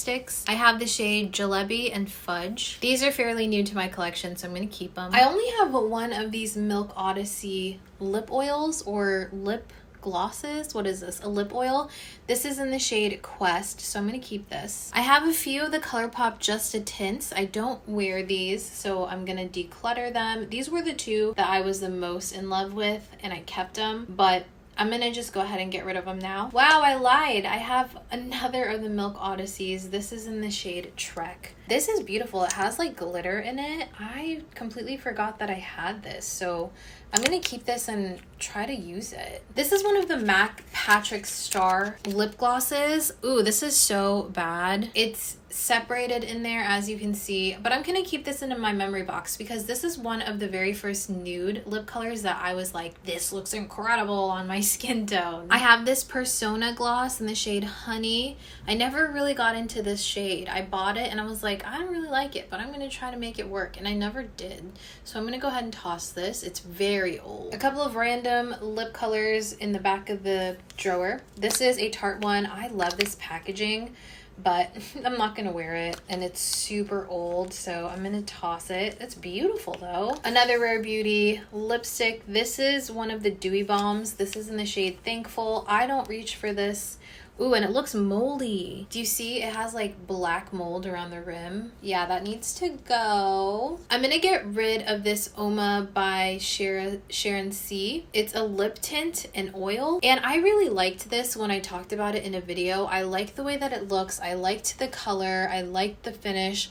I have the shade Jalebi and Fudge. These are fairly new to my collection, so I'm gonna keep them. I only have one of these Milk Odyssey lip oils or lip glosses. What is this? A lip oil. This is in the shade Quest, so I'm gonna keep this. I have a few of the ColourPop Just a Tints. I don't wear these, so I'm gonna declutter them. These were the two that I was the most in love with, and I kept them, but I'm gonna just go ahead and get rid of them now. Wow, I lied. I have another of the Milk Odysseys. This is in the shade Trek. This is beautiful. It has like glitter in it. I completely forgot that I had this, so I'm gonna keep this and try to use it. This is one of the MAC Patrick Star lip glosses. Ooh, this is so bad. It's separated in there, as you can see, but I'm gonna keep this in my memory box because this is one of the very first nude lip colors that I was like, this looks incredible on my skin tone. I have this Persona gloss in the shade Honey. I never really got into this shade. I bought it and I was like, I don't really like it, but I'm gonna try to make it work, and I never did. So I'm gonna go ahead and toss this. It's very old. A couple of random lip colors in the back of the drawer. This is a Tarte one. I love this packaging, but I'm not gonna wear it, and it's super old, so I'm gonna toss it. It's beautiful though. Another Rare Beauty lipstick. This is one of the Dewy Balms. This is in the shade Thankful. I don't reach for this. Ooh, and it looks moldy. Do you see it has like black mold around the rim? Yeah, that needs to go. I'm gonna get rid of this Oma by Sharon C. It's a lip tint and oil, and I really liked this when I talked about it in a video. I like the way that it looks. I liked the color. I liked the finish.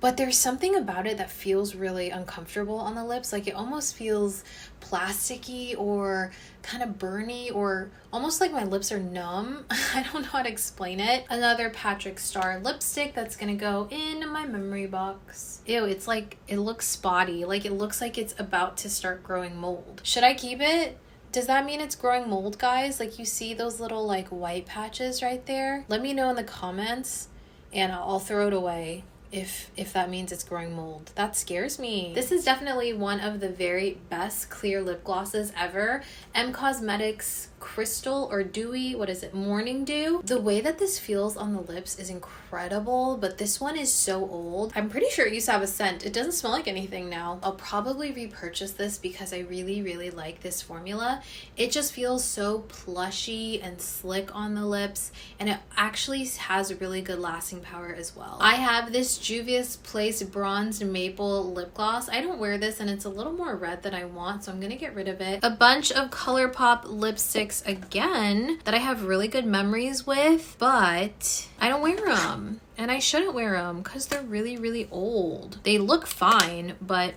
But there's something about it that feels really uncomfortable on the lips. Like it almost feels plasticky or kind of burny, or almost like my lips are numb. I don't know how to explain it. Another Patrick Star lipstick that's gonna go in my memory box. Ew, it's like, it looks spotty. Like it looks like it's about to start growing mold. Should I keep it? Does that mean it's growing mold, guys? Like you see those little like white patches right there? Let me know in the comments and I'll throw it away if that means it's growing mold. That scares me. This is definitely one of the very best clear lip glosses ever. M Cosmetics Crystal or Dewy, what is it, Morning Dew. The way that this feels on the lips is incredible, but this one is so old. I'm pretty sure it used to have a scent. It doesn't smell like anything now. I'll probably repurchase this because I really, really like this formula. It just feels so plushy and slick on the lips, and it actually has really good lasting power as well. I have this Juvia's Place Bronzed Maple Lip Gloss. I don't wear this, and it's a little more red than I want, so I'm gonna get rid of it. A bunch of ColourPop lipsticks again that I have really good memories with, but I don't wear them, and I shouldn't wear them because they're really, really old. They look fine, but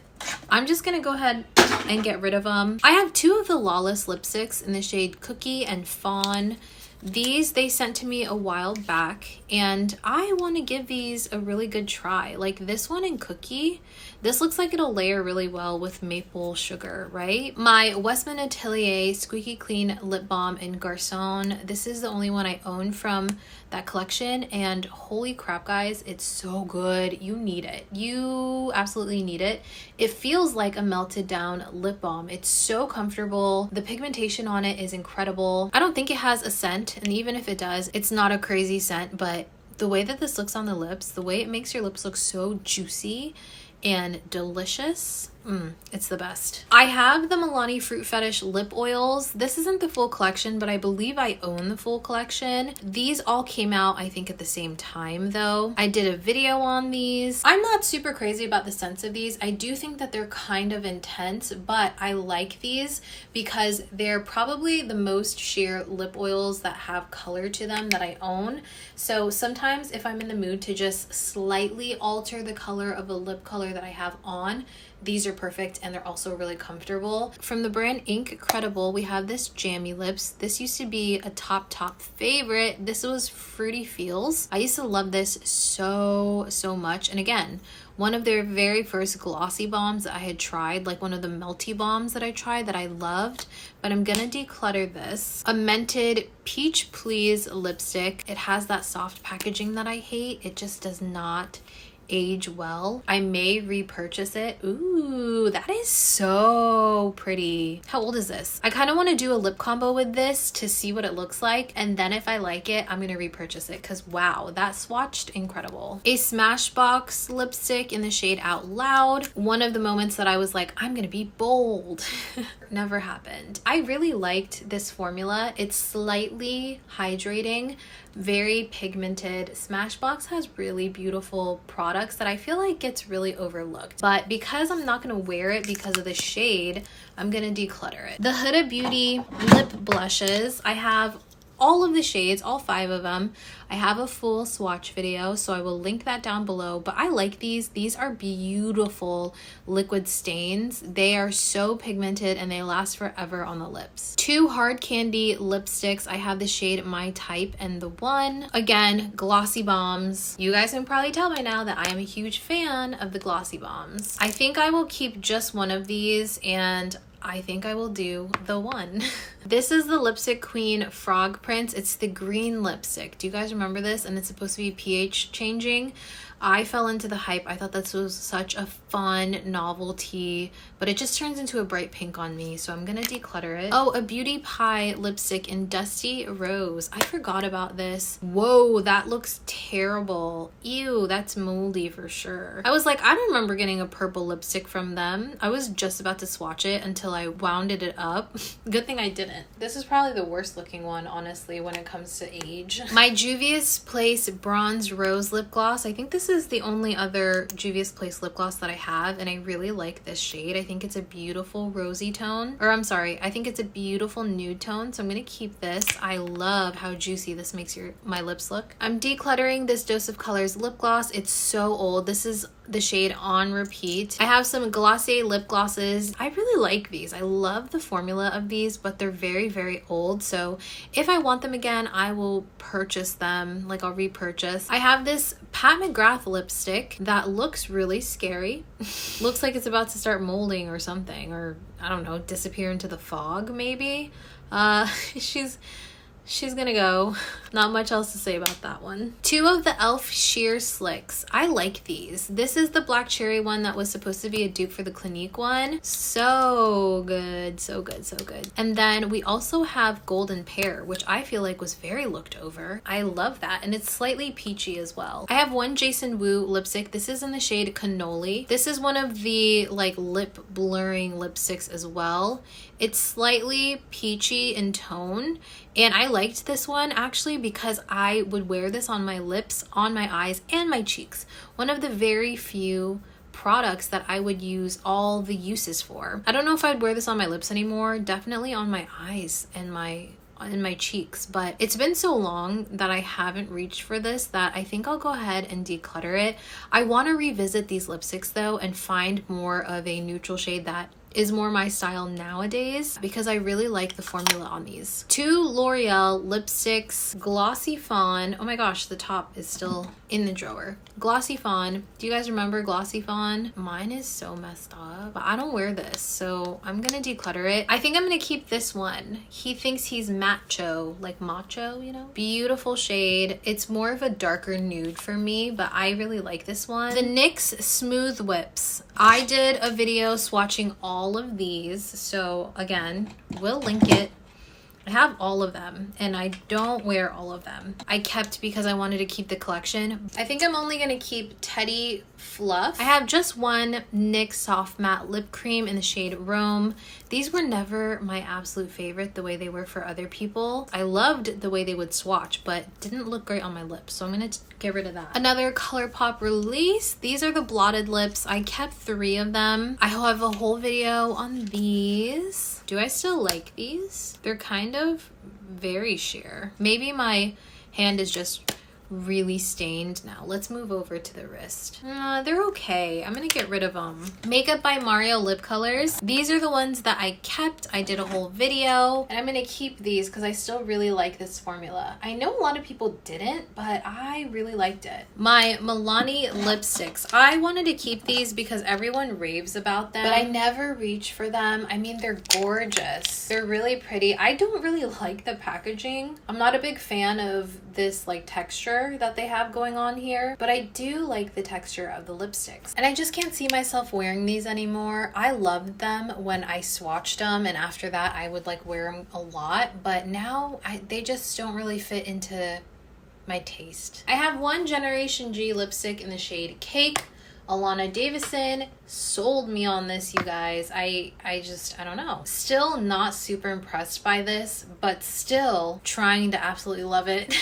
I'm just gonna go ahead and get rid of them. I have two of the Lawless lipsticks in the shade Cookie and Fawn. These they sent to me a while back, and I want to give these a really good try. Like this one in Cookie, this looks like it'll layer really well with maple sugar, right? My Westman Atelier Squeaky Clean Lip Balm in Garcon. This is the only one I own from that collection, and holy crap, guys, it's so good. You need it. You absolutely need it. It feels like a melted down lip balm. It's so comfortable. The pigmentation on it is incredible. I don't think it has a scent, and even if it does, it's not a crazy scent, but The way that this looks on the lips, the way it makes your lips look so juicy and delicious. It's the best. I have the Milani Fruit Fetish lip oils. This isn't the full collection, but I believe I own the full collection. These all came out, I think, at the same time though. I did a video on these. I'm not super crazy about the scents of these. I do think that they're kind of intense, but I like these because they're probably the most sheer lip oils that have color to them that I own. So sometimes if I'm in the mood to just slightly alter the color of a lip color that I have on, these are perfect, and they're also really comfortable. From the brand Incredible, we have this Jammy Lips. This used to be a top favorite. This was Fruity Feels. I used to love this so much. And again, one of their very first glossy balms that I had tried, like one of the melty balms that I tried that I loved, but I'm gonna declutter this. A Mented Peach Please lipstick. It has that soft packaging that I hate. It just does not age well. I may repurchase it. Ooh, that is so pretty. How old is this? I kind of want to do a lip combo with this to see what it looks like, and then if I like it, I'm gonna repurchase it because wow, that swatched incredible. A Smashbox lipstick in the shade Out Loud. One of the moments that I was like, I'm gonna be bold. Never happened. I really liked this formula. It's slightly hydrating, very pigmented. Smashbox has really beautiful products that I feel like gets really overlooked, but because I'm not gonna wear it because of the shade, I'm gonna declutter it. The Huda Beauty lip blushes. I have all of the shades, all 5 of them. I have a full swatch video, so I will link that down below, but I like these. These are beautiful liquid stains. They are so pigmented and they last forever on the lips. 2 hard candy lipsticks. I have the shade My Type and the One. Again, glossy balms. You guys can probably tell by now that I am a huge fan of the glossy balms. I think I will keep just one of these, and I think I will do the One. This is the Lipstick Queen Frog Prints. It's the green lipstick. Do you guys remember this? And it's supposed to be pH changing. I fell into the hype. I thought this was such a fun novelty, but it just turns into a bright pink on me, so I'm gonna declutter it. Oh, a Beauty Pie lipstick in Dusty Rose. I forgot about this. Whoa, that looks terrible. Ew, that's moldy for sure. I was like, I don't remember getting a purple lipstick from them. I was just about to swatch it until I wound it up. Good thing I didn't. This is probably the worst looking one, honestly, when it comes to age. My Juvia's Place Bronze Rose lip gloss. I think this is the only other Juvia's Place lip gloss that I have, and I really like this shade. I think it's a beautiful rosy tone, or I'm sorry, I think it's a beautiful nude tone, so I'm gonna keep this. I love how juicy this makes my lips look. I'm decluttering this Dose of Colors lip gloss. It's so old. This is the shade On Repeat. I have some Glossy lip glosses. I really like these. I love the formula of these, but they're very old, so if I want them again, I will purchase them. Like, I'll repurchase. I have this Pat McGrath lipstick that looks really scary. Looks like it's about to start molding or something, or I don't know, disappear into the fog maybe. She's gonna go. Not much else to say about that one. 2 of the e.l.f. Sheer Slicks. I like these. This is the black cherry one that was supposed to be a dupe for the Clinique one. So good, so good, so good. And then we also have Golden Pear, which I feel like was very looked over. I love that, and it's slightly peachy as well. I have one Jason Wu lipstick. This is in the shade Cannoli. This is one of the like lip blurring lipsticks as well. It's slightly peachy in tone, and I liked this one actually because I would wear this on my lips, on my eyes, and my cheeks. One of the very few products that I would use all the uses for. I don't know if I'd wear this on my lips anymore, definitely on my eyes and in my cheeks, but it's been so long that I haven't reached for this that I think I'll go ahead and declutter it. I want to revisit these lipsticks though and find more of a neutral shade that is more my style nowadays because I really like the formula on these. 2 L'Oreal lipsticks, Glossy Fawn. Oh my gosh, the top is still in the drawer. Glossy Fawn. Do you guys remember Glossy Fawn? Mine is so messed up, but I don't wear this, so I'm gonna declutter it. I think I'm gonna keep this one. He thinks he's macho, like macho, you know? Beautiful shade. It's more of a darker nude for me, but I really like this one. The NYX Smooth Whips. I did a video swatching all of these, so again, we'll link it I have all of them and I don't wear all of them. I kept because I wanted to keep the collection. I think I'm only gonna keep Teddy Fluff. I have just one NYX Soft Matte Lip Cream in the shade Rome. These were never my absolute favorite the way they were for other people. I loved the way they would swatch, but didn't look great on my lips, so I'm gonna get rid of that. Another ColourPop release. These are the blotted lips. I kept 3 of them. I have a whole video on these. Do I still like these? They're kind of very sheer. Maybe my hand is just really stained now. Let's move over to the wrist. They're okay. I'm gonna get rid of them. Makeup by Mario lip colors. These are the ones that I kept. I did a whole video and I'm gonna keep these because I still really like this formula. I know a lot of people didn't, but I really liked it. My Milani lipsticks. I wanted to keep these because everyone raves about them, but I never reach for them. I mean, they're gorgeous. They're really pretty. I don't really like the packaging. I'm not a big fan of this like texture that they have going on here, but I do like the texture of the lipsticks and I just can't see myself wearing these anymore. I loved them when I swatched them and after that I would like wear them a lot, but now they just don't really fit into my taste. I have one Generation G lipstick in the shade Cake. Alana Davison sold me on this, you guys. I don't know. Still not super impressed by this, but still trying to absolutely love it.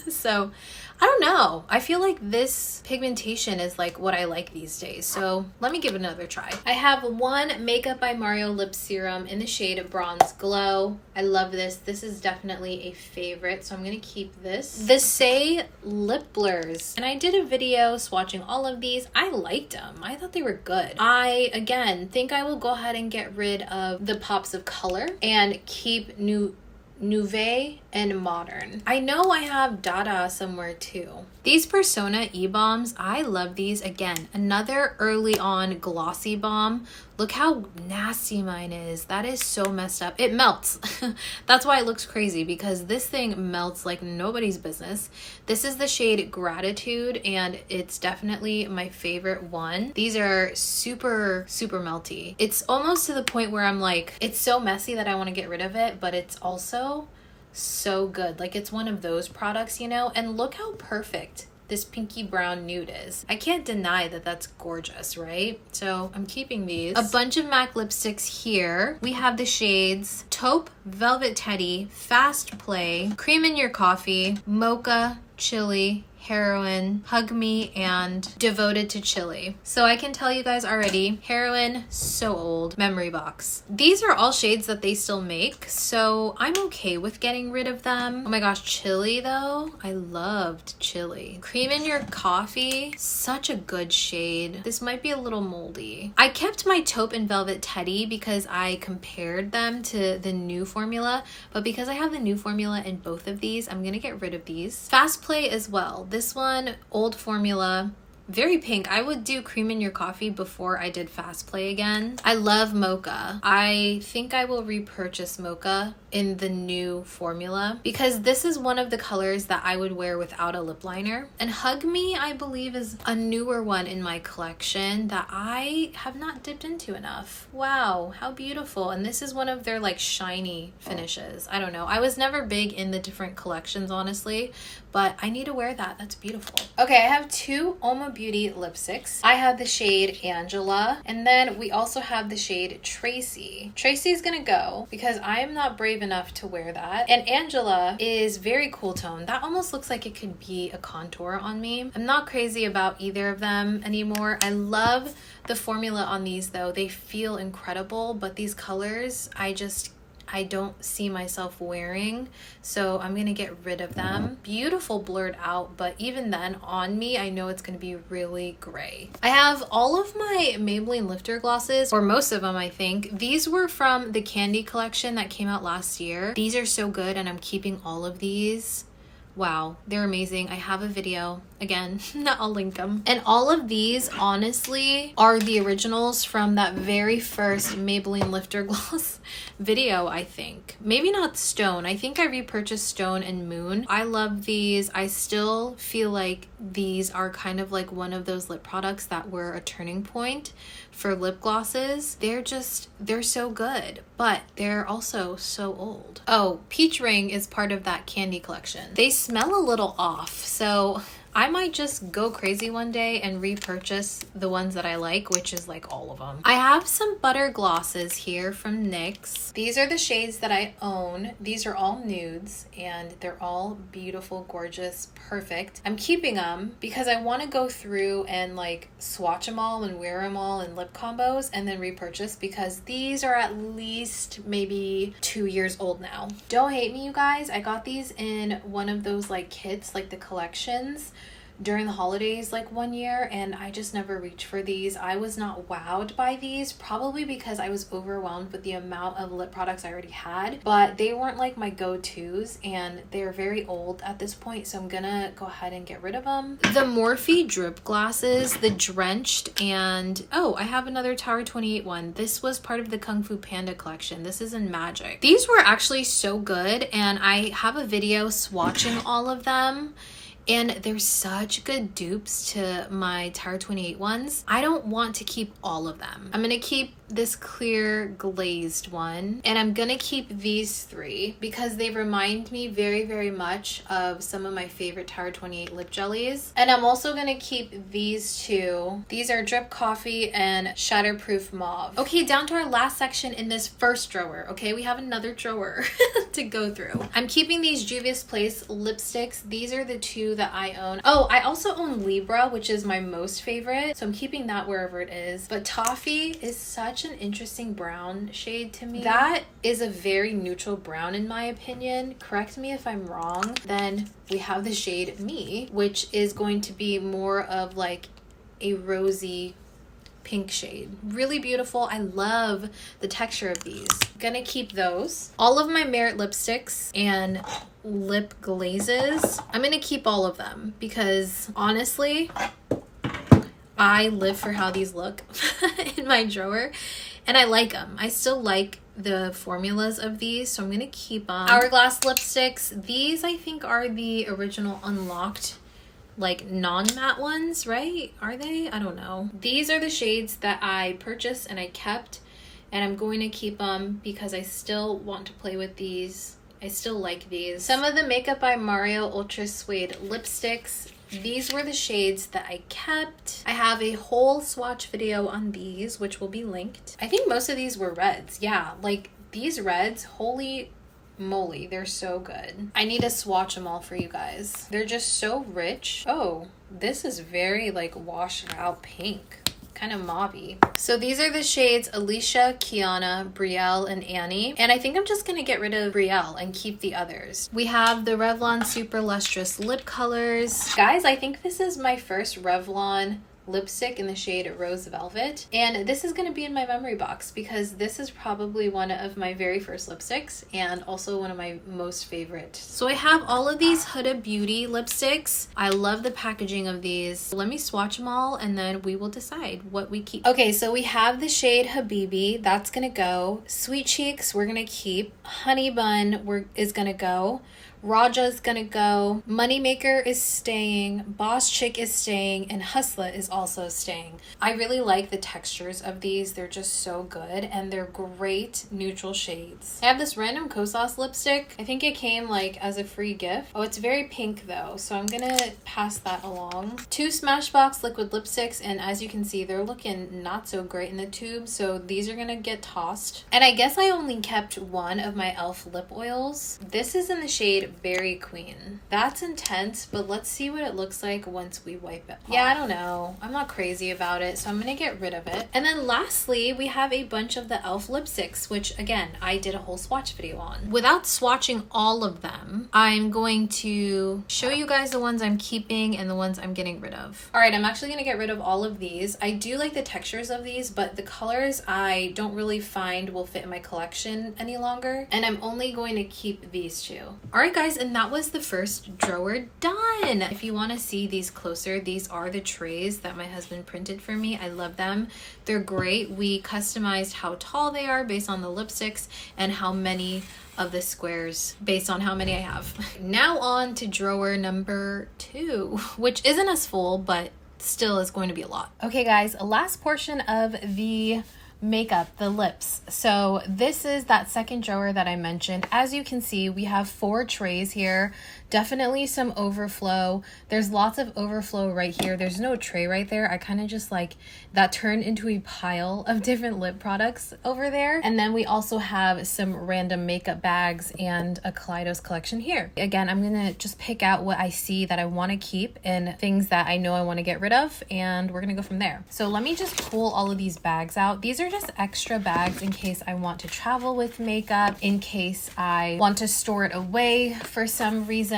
So I don't know. I feel like this pigmentation is like what I like these days. So let me give it another try. I have one Makeup by Mario lip serum in the shade Bronze Glow. I love this. This is definitely a favorite, so I'm gonna keep this. The Say lip blurs. And I did a video swatching all of these. I liked them. I thought they were good. I, again, think I will go ahead and get rid of the pops of color and keep Nouveau and Modern. I know I have Dada somewhere too. These Persona E-Balms, I love these. Again, another early on glossy balm. Look how nasty mine is. That is so messed up. It melts. That's why it looks crazy, because this thing melts like nobody's business. This is the shade Gratitude and it's definitely my favorite one. These are super, super melty. It's almost to the point where I'm like, it's so messy that I want to get rid of it, but it's also so good. Like it's one of those products, you know, and look how perfect this pinky brown nude is. I can't deny that that's gorgeous, right? So I'm keeping these. A bunch of MAC lipsticks here. We have the shades Taupe, Velvet Teddy, Fast Play, Cream in Your Coffee, Mocha, Chili, Heroine, Hug Me, and Devoted to Chili. So I can tell you guys already, Heroine, so old. Memory Box. These are all shades that they still make, so I'm okay with getting rid of them. Oh my gosh, Chili though. I loved Chili. Cream in Your Coffee, such a good shade. This might be a little moldy. I kept my Taupe and Velvet Teddy because I compared them to the new formula, but because I have the new formula in both of these, I'm gonna get rid of these. Fast Play as well. This one, old formula, very pink. I would do Cream in Your Coffee before I did Fast Play again. I love Mocha. I think I will repurchase Mocha in the new formula because this is one of the colors that I would wear without a lip liner. And Hug Me, I believe, is a newer one in my collection that I have not dipped into enough. Wow, how beautiful. And this is one of their like shiny finishes. I don't know. I was never big in the different collections, honestly, but I need to wear that. That's beautiful. Okay, I have two Oma Beauty lipsticks. I have the shade Angela, and then we also have the shade Tracy. Tracy is gonna go because I am not brave enough to wear that. And Angela is very cool tone. That almost looks like it could be a contour on me. I'm not crazy about either of them anymore. I love the formula on these though. They feel incredible, but these colors, I don't see myself wearing, so I'm gonna get rid of them. Beautiful blurred out, but even then on me, I know it's gonna be really gray. I have all of my Maybelline lifter glosses, or most of them I think. These were from the Candy collection that came out last year. These are so good and I'm keeping all of these. Wow, they're amazing. I have a video, again, I'll link them. And all of these honestly are the originals from that very first Maybelline Lifter Gloss video, I think. Maybe not Stone. I think I repurchased Stone and Moon. I love these. I still feel like these are kind of like one of those lip products that were a turning point for lip glosses. They're so good, but they're also so old. Oh, Peach Ring is part of that candy collection. They smell a little off, so I might just go crazy one day and repurchase the ones that I like, which is like all of them. I have some butter glosses here from NYX. These are the shades that I own. These are all nudes and they're all beautiful, gorgeous, perfect. I'm keeping them because I want to go through and like swatch them all and wear them all in lip combos and then repurchase, because these are at least maybe 2 years old now. Don't hate me, you guys. I got these in one of those like kits, like the collections, during the holidays like one year, and I just never reached for these. I was not wowed by these, probably because I was overwhelmed with the amount of lip products I already had, but they weren't like my go-tos and they're very old at this point, so I'm gonna go ahead and get rid of them. The Morphe drip glasses, the Drenched, and oh, I have another Tower 28 one. This was part of the Kung Fu Panda collection. This is in Magic. These were actually so good, and I have a video swatching all of them. And they're such good dupes to my Tower 28 ones. I don't want to keep all of them. I'm gonna keep this clear glazed one, and I'm gonna keep these three because they remind me very, very much of some of my favorite Tower 28 lip jellies. And I'm also gonna keep these two. These are Drip Coffee and Shatterproof Mauve. Okay, down to our last section in this first drawer. Okay, we have another drawer to go through. I'm keeping these Juvia's Place lipsticks. These are the two that I own. Oh, I also own Libra, which is my most favorite, so I'm keeping that wherever it is. But Toffee is such an interesting brown shade to me. That is a very neutral brown in my opinion. Correct me if I'm wrong. Then we have the shade Me, which is going to be more of like a rosy pink shade. Really beautiful. I love the texture of these. Gonna keep those. All of my Merit lipsticks and lip glazes, I'm gonna keep all of them because honestly, I live for how these look in my drawer, and I like them. I still like the formulas of these, so I'm gonna keep them. Hourglass lipsticks. These I think are the original Unlocked, like non-matte ones, right? Are they? I don't know. These are the shades that I purchased and I kept, and I'm going to keep them because I still want to play with these. I still like these. Some of the Makeup by Mario Ultra Suede lipsticks. These were the shades that I kept. I have a whole swatch video on these, which will be linked. I think most of these were reds. Yeah, like these reds, holy moly, they're so good. I need to swatch them all for you guys. They're just so rich. Oh, this is very like washed out pink, kind of mauve-y. So these are the shades Alicia, Kiana, Brielle, and Annie. And I think I'm just gonna get rid of Brielle and keep the others. We have the Revlon Super Lustrous lip colors. Guys, I think this is my first Revlon lipstick in the shade Rose Velvet, and this is going to be in my memory box because this is probably one of my very first lipsticks and also one of my most favorite. So I have all of these Huda Beauty lipsticks. I love the packaging of these. Let me swatch them all and then we will decide what we keep. Okay, so we have the shade Habibi, that's gonna go. Sweet Cheeks, we're gonna keep. Honey Bun is gonna go. Raja's gonna go. Moneymaker is staying. Boss Chick is staying, and Hustla is also staying. I really like the textures of these. They're just so good, and they're great neutral shades. I have this random Kosas lipstick. I think it came like as a free gift. Oh, it's very pink though, so I'm gonna pass that along. 2 Smashbox liquid lipsticks, and as you can see, they're looking not so great in the tube, so these are gonna get tossed. And I guess I only kept one of my e.l.f. lip oils. This is in the shade Berry Queen. That's intense, but let's see what it looks like once we wipe it off. Yeah, I don't know. I'm not crazy about it, so I'm gonna get rid of it. And then lastly, we have a bunch of the e.l.f. lipsticks, which again, I did a whole swatch video on. Without swatching all of them, I'm going to show you guys the ones I'm keeping and the ones I'm getting rid of. All right, I'm actually gonna get rid of all of these. I do like the textures of these, but the colors I don't really find will fit in my collection any longer, and I'm only going to keep these two. All right, guys, and that was the first drawer done. If you want to see these closer, these are the trays that my husband printed for me. I love them. They're great. We customized how tall they are based on the lipsticks and how many of the squares based on how many I have. Now on to drawer number 2, which isn't as full, but still is going to be a lot. Okay guys, last portion of the makeup, the lips. So this is that second drawer that I mentioned. As you can see, we have 4 trays here. Definitely some overflow. There's lots of overflow right here. There's no tray right there. I kind of just like that turned into a pile of different lip products over there. And then we also have some random makeup bags and a Kaleidos collection here. Again, I'm gonna just pick out what I see that I want to keep and things that I know I want to get rid of, and we're gonna go from there. So let me just pull all of these bags out. These are just extra bags in case I want to travel with makeup, in case I want to store it away for some reason.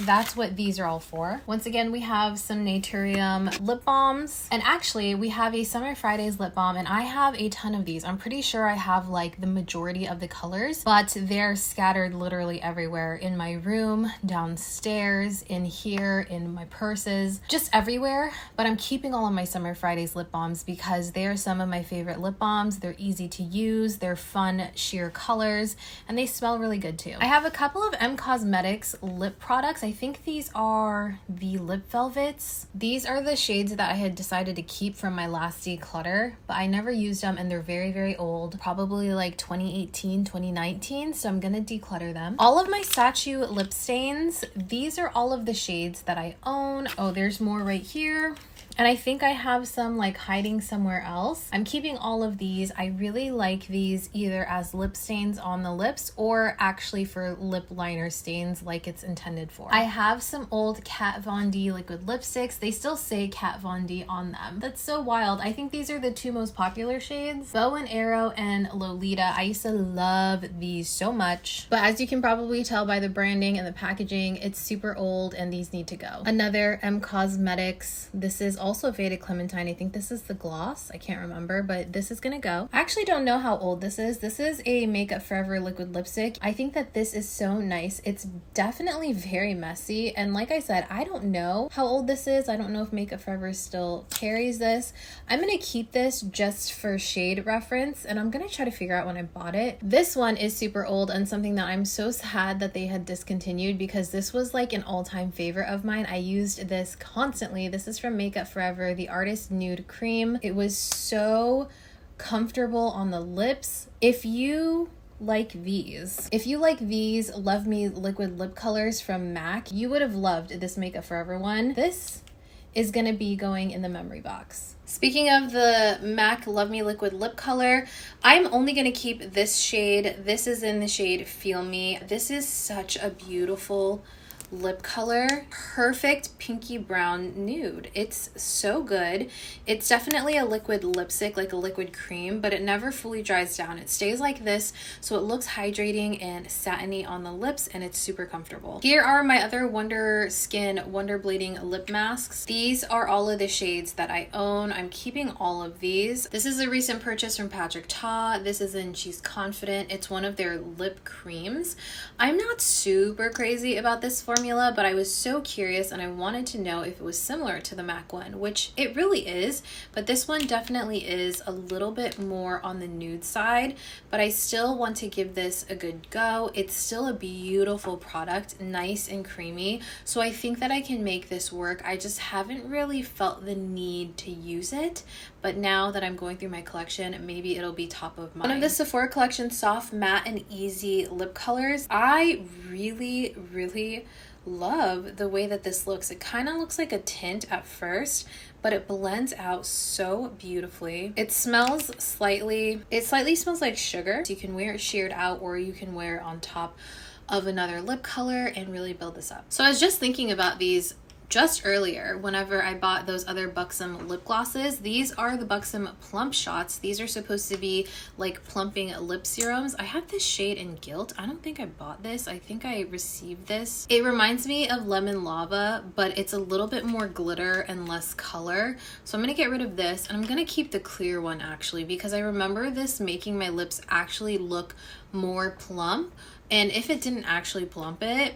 That's what these are all for. Once again, we have some Naturium lip balms, and actually we have a Summer Fridays lip balm, and I have a ton of these. I'm pretty sure I have like the majority of the colors, but they're scattered literally everywhere, in my room, downstairs, in here, in my purses, just everywhere. But I'm keeping all of my Summer Fridays lip balms because they are some of my favorite lip balms. They're easy to use, they're fun sheer colors, and they smell really good too. I have a couple of Cosmetics lip products. I think these are the lip velvets. These are the shades that I had decided to keep from my last declutter, but I never used them, and they're very old, probably like 2018, 2019, so I'm gonna declutter them. All of my statue lip stains, these are all of the shades that I own. Oh, there's more right here. And I think I have some like hiding somewhere else. I'm keeping all of these. I really like these either as lip stains on the lips or actually for lip liner stains like it's intended for. I have some old Kat Von D liquid lipsticks. They still say Kat Von D on them. That's so wild. I think these are the 2 most popular shades, Bow and Arrow and Lolita. I used to love these so much, but as you can probably tell by the branding and the packaging, it's super old and these need to go. Another Cosmetics. This is also Faded Clementine. I think this is the gloss. I can't remember, but this is gonna go. I actually don't know how old this is. This is a Makeup Forever liquid lipstick. I think that this is so nice. It's definitely very messy, and like I said, I don't know how old this is. I don't know if Makeup Forever still carries this. I'm gonna keep this just for shade reference, and I'm gonna try to figure out when I bought it. This one is super old and something that I'm so sad that they had discontinued, because this was like an all-time favorite of mine. I used this constantly. This is from Makeup Forever, the Artist Nude Cream. It was so comfortable on the lips. If you like these Love Me liquid lip colors from MAC, you would have loved this Makeup Forever one. This is gonna be going in the memory box. Speaking of the MAC Love Me liquid lip color, I'm only gonna keep this shade. This is in the shade Feel Me. This is such a beautiful lip color, perfect pinky brown nude. It's so good. It's definitely a liquid lipstick, like a liquid cream, but it never fully dries down. It stays like this, so it looks hydrating and satiny on the lips, and it's super comfortable. Here are my other Wonder Skin Wonder Blading lip masks. These are all of the shades that I own. I'm keeping all of these. This is a recent purchase from Patrick Ta. This is in She's Confident. It's one of their lip creams. I'm not super crazy about this formula, but I was so curious and I wanted to know if it was similar to the MAC one, which it really is, but this one definitely is a little bit more on the nude side, but I still want to give this a good go. It's still a beautiful product, nice and creamy, so I think that I can make this work. I just haven't really felt the need to use it, but now that I'm going through my collection, maybe it'll be top of mind. One of the Sephora collection soft matte and easy lip colors. I really love the way that this looks. It kind of looks like a tint at first, but it blends out so beautifully. It smells slightly smells like sugar. So you can wear it sheared out, or you can wear it on top of another lip color and really build this up. So I was just thinking about these just earlier whenever I bought those other Buxom lip glosses. These are the Buxom Plump Shots. These are supposed to be like plumping lip serums. I have this shade in Guilt. I don't think I bought this. I think I received this. It reminds me of Lemon Lava, but it's a little bit more glitter and less color. So I'm gonna get rid of this, and I'm gonna keep the clear one actually, because I remember this making my lips actually look more plump. And if it didn't actually plump it,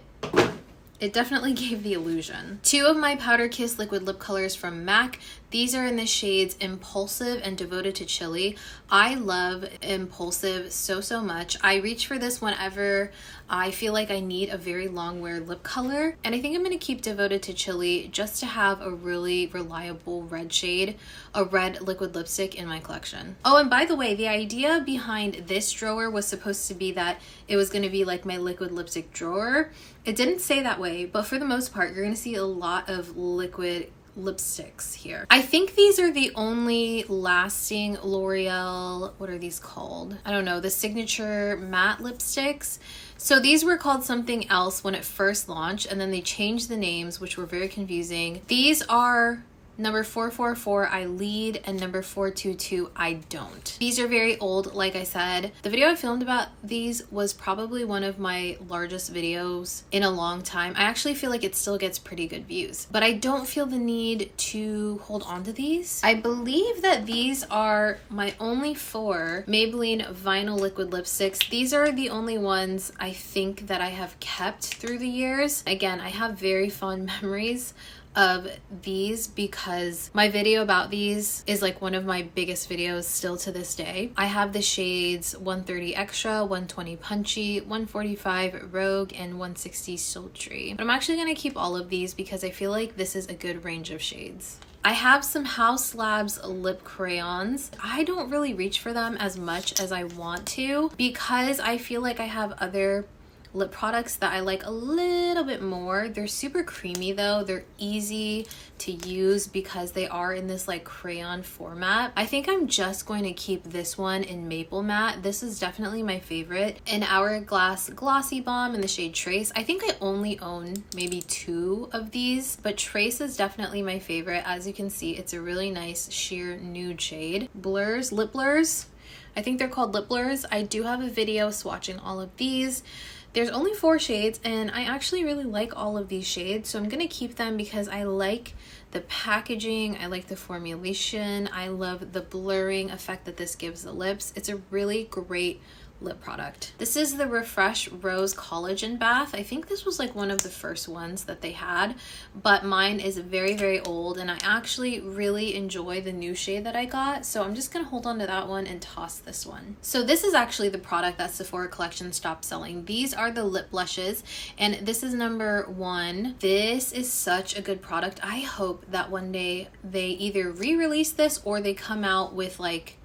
it definitely gave the illusion. 2 of my Powder Kiss liquid lip colors from MAC. These are in the shades Impulsive and Devoted to Chili. I love Impulsive so much. I reach for this whenever I feel like I need a very long wear lip color. And I think I'm gonna keep Devoted to Chili just to have a really reliable red shade, a red liquid lipstick in my collection. Oh, and by the way, the idea behind this drawer was supposed to be that it was gonna be like my liquid lipstick drawer. It didn't say that way, but for the most part, you're gonna see a lot of liquid lipsticks here. I think these are the only lasting L'Oreal, what are these called? I don't know, the signature matte lipsticks. So these were called something else when it first launched, and then they changed the names, which were very confusing. These are number 444, I lead, and number 422, I don't. These are very old, like I said. The video I filmed about these was probably one of my largest videos in a long time. I actually feel like it still gets pretty good views, but I don't feel the need to hold on to these. I believe that these are my only 4 Maybelline Vinyl Liquid Lipsticks. These are the only ones I think that I have kept through the years. Again, I have very fond memories of these because my video about these is like one of my biggest videos still to this day. I have the shades 130 Extra, 120 Punchy, 145 Rogue, and 160 Sultry. But I'm actually gonna keep all of these because I feel like this is a good range of shades. I have some Haus Labs lip crayons. I don't really reach for them as much as I want to because I feel like I have other lip products that I like a little bit more. They're super creamy though. They're easy to use because they are in this like crayon format. I think I'm just going to keep this one in Maple Matte. This is definitely my favorite. An Hourglass Glossy Balm in the shade Trace. I think I only own maybe 2 of these, but Trace is definitely my favorite. As you can see, it's a really nice sheer nude shade. Blurs, lip blurs. I think they're called lip blurs. I do have a video swatching all of these. There's only 4 shades and I actually really like all of these shades, so I'm gonna keep them because I like the packaging, I like the formulation, I love the blurring effect that this gives the lips. It's a really great lip product. This is the Refresh Rose Collagen Bath. I think this was like one of the first ones that they had, but mine is very old and I actually really enjoy the new shade that I got, so I'm just gonna hold on to that one and toss this one. So this is actually the product that Sephora Collection stopped selling. These are the lip blushes and this is number 1. This is such a good product. I hope that one day they either re-release this or they come out with like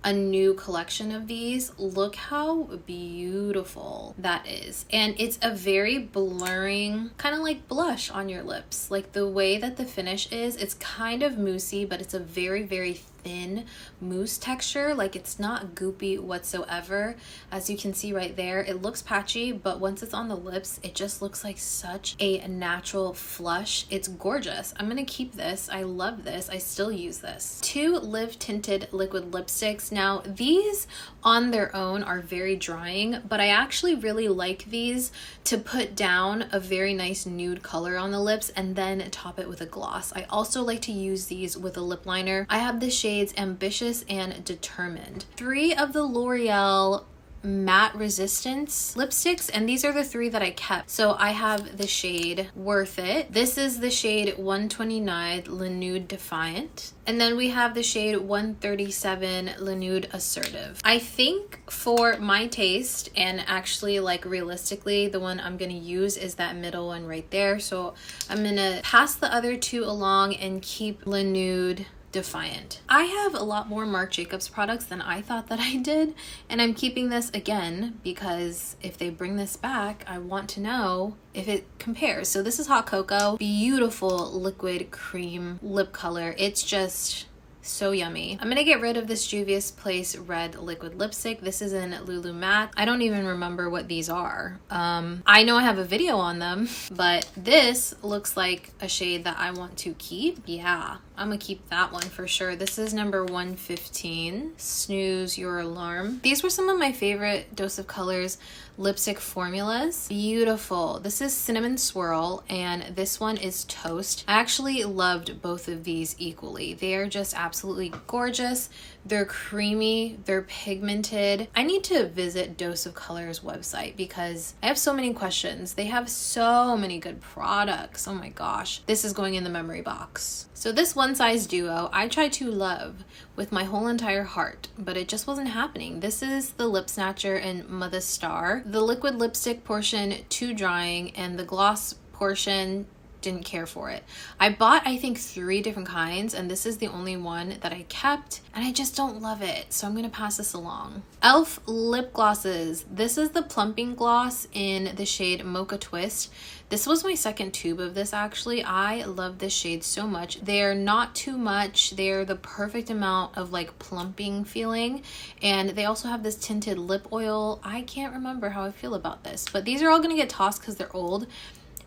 a new collection of these. Look how beautiful that is. And it's a very blurring, kind of like blush on your lips. Like the way that the finish is, it's kind of moussey, but it's a very thin mousse texture. Like it's not goopy whatsoever. As you can see right there, it looks patchy, but once it's on the lips, it just looks like such a natural flush. It's gorgeous. I'm gonna keep this. I love this. I still use this. 2 Live Tinted liquid lipsticks. Now these on their own are very drying, but I actually really like these to put down a very nice nude color on the lips and then top it with a gloss. I also like to use these with a lip liner. I have the shades Ambitious and Determined. 3 of the L'Oreal Matte Resistance lipsticks, and these are the 3 that I kept. So I have the shade Worth It. This is the shade 129 Le Nude Defiant. And then we have the shade 137 Le Nude Assertive. I think for my taste, and actually like realistically, the one I'm gonna use is that middle one right there. So I'm gonna pass the other 2 along and keep Le Nude Defiant. I have a lot more Marc Jacobs products than I thought that I did, and I'm keeping this again because if they bring this back, I want to know if it compares. So this is Hot Cocoa, beautiful liquid cream lip color. It's just so yummy. I'm gonna get rid of this Juvia's Place red liquid lipstick. This is in Lulu Matte. I don't even remember what these are. I know I have a video on them, but this looks like a shade that I want to keep. Yeah, I'm gonna keep that one for sure. This is number 115, Snooze Your Alarm. These were some of my favorite Dose of Colors lipstick formulas. Beautiful. This is Cinnamon Swirl and this one is Toast. I actually loved both of these equally. They are just absolutely gorgeous, They're creamy, they're pigmented. I need to visit Dose of Color's website because I have so many questions. They have so many good products. Oh my gosh. This is going in the memory box. So this One Size Duo, I tried to love with my whole entire heart, but it just wasn't happening. This is the Lip Snatcher in Mother Star. The liquid lipstick portion, too drying, and the gloss portion, didn't care for it. I bought, I think, 3 different kinds, and this is the only one that I kept, and I just don't love it, so I'm gonna pass this along. e.l.f. lip glosses. This is the plumping gloss in the shade Mocha Twist. This was my second tube of this, actually. I love this shade so much. They're not too much. They're the perfect amount of like plumping feeling, and they also have this tinted lip oil. I can't remember how I feel about this, but these are all gonna get tossed because they're old.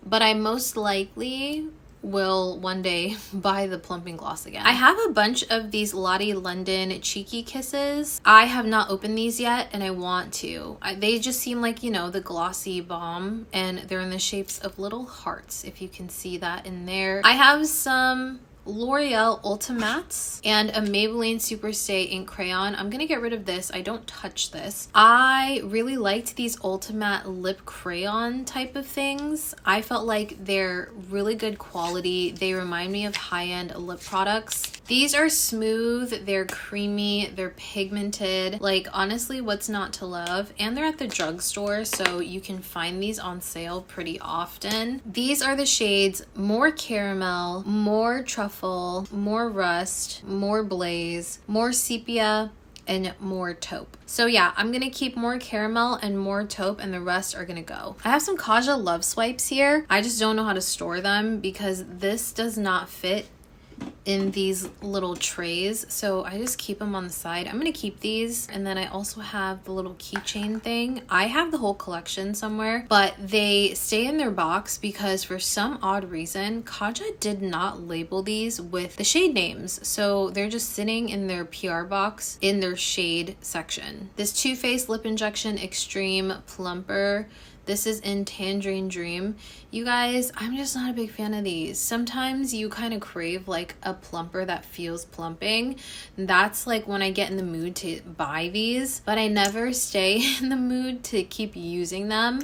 But I most likely will one day buy the plumping gloss again. I have a bunch of these Lottie London Cheeky Kisses. I have not opened these yet, and I want to. They just seem like, you know, the glossy balm, and they're in the shapes of little hearts, if you can see that in there. I have some L'Oreal Ultimates and a Maybelline Superstay Ink Crayon. I'm gonna get rid of this. I don't touch this. I really liked these Ultimate lip crayon type of things. I felt like they're really good quality. They remind me of high-end lip products. These are smooth, they're creamy, they're pigmented. Like, honestly, what's not to love? And they're at the drugstore, so you can find these on sale pretty often. These are the shades More Caramel, More Truffle, More Rust, More Blaze, More Sepia, and More Taupe. So yeah, I'm gonna keep More Caramel and More Taupe, and the rest are gonna go. I have some Kaja Love Swipes here. I just don't know how to store them because this does not fit in these little trays, so I just keep them on the side. I'm gonna keep these, and then I also have the little keychain thing. I have the whole collection somewhere, but they stay in their box because for some odd reason Kaja did not label these with the shade names, so they're just sitting in their PR box in their shade section. This Too Faced Lip Injection Extreme Plumper. This is in Tangerine Dream. You guys, I'm just not a big fan of these. Sometimes you kind of crave like a plumper that feels plumping. That's like when I get in the mood to buy these, but I never stay in the mood to keep using them.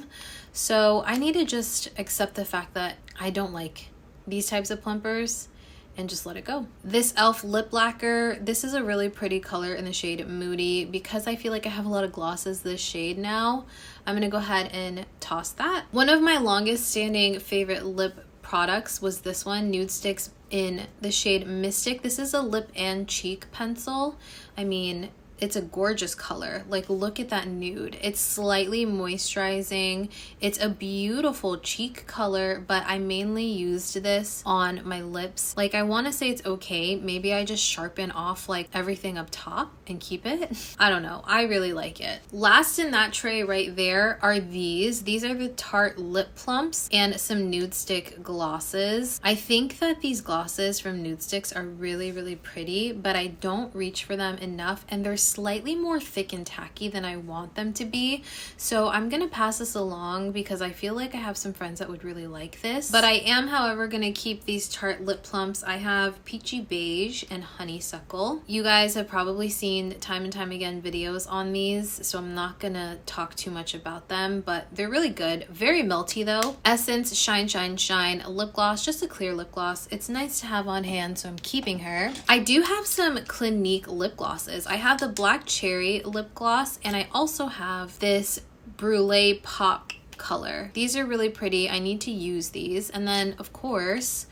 So I need to just accept the fact that I don't like these types of plumpers and just let it go. This e.l.f. lip lacquer, this is a really pretty color in the shade Moody. Because I feel like I have a lot of glosses this shade now, I'm gonna go ahead and toss that. One of my longest standing favorite lip products was this one, Nude Sticks in the shade Mystic. This is a lip and cheek pencil. I mean, it's a gorgeous color. Like, look at that nude. It's slightly moisturizing. It's a beautiful cheek color, but I mainly used this on my lips. Like, I want to say it's okay. Maybe I just sharpen off like everything up top and keep it. I don't know. I really like it. Last in that tray right there are these. These are the Tarte Lip Plumps and some Nude Stick glosses. I think that these glosses from Nude Sticks are really, really pretty, but I don't reach for them enough, and they're slightly more thick and tacky than I want them to be. So I'm gonna pass this along because I feel like I have some friends that would really like this. But I am, however, gonna keep these Tarte Lip Plumps. I have Peachy Beige and Honeysuckle. You guys have probably seen time and time again videos on these, so I'm not gonna talk too much about them, but they're really good. Very melty though. Essence Shine Shine Shine lip gloss, just a clear lip gloss. It's nice to have on hand, so I'm keeping her. I do have some Clinique lip glosses. I have the Black Cherry lip gloss, and I also have this Brulee Pop color. These are really pretty. I need to use these. And then, of course,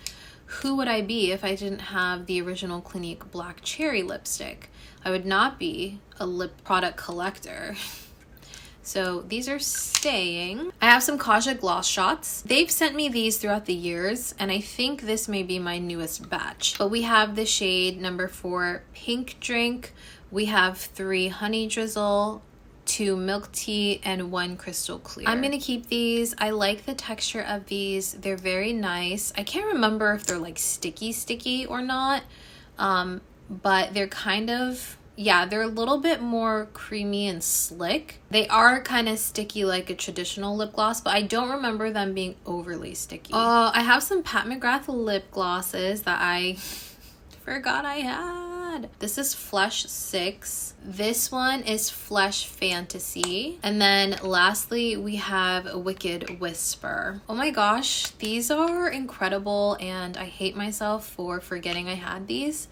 who would I be if I didn't have the original Clinique Black Cherry lipstick? I would not be a lip product collector. So these are staying. I have some Kaja gloss shots. They've sent me these throughout the years, and I think this may be my newest batch. But we have the shade number 4 Pink Drink. We have 3 Honey Drizzle, 2 Milk Tea, and 1 Crystal Clear. I'm gonna keep these. I like the texture of these. They're very nice. I can't remember if they're like sticky or not, but they're kind of, yeah, they're a little bit more creamy and slick. They are kind of sticky like a traditional lip gloss, but I don't remember them being overly sticky. I have some Pat McGrath lip glosses that I forgot I had. bad. This is Flesh 6. This one is Flesh Fantasy. And then lastly, we have Wicked Whisper. Oh my gosh, these are incredible, and I hate myself for forgetting I had these.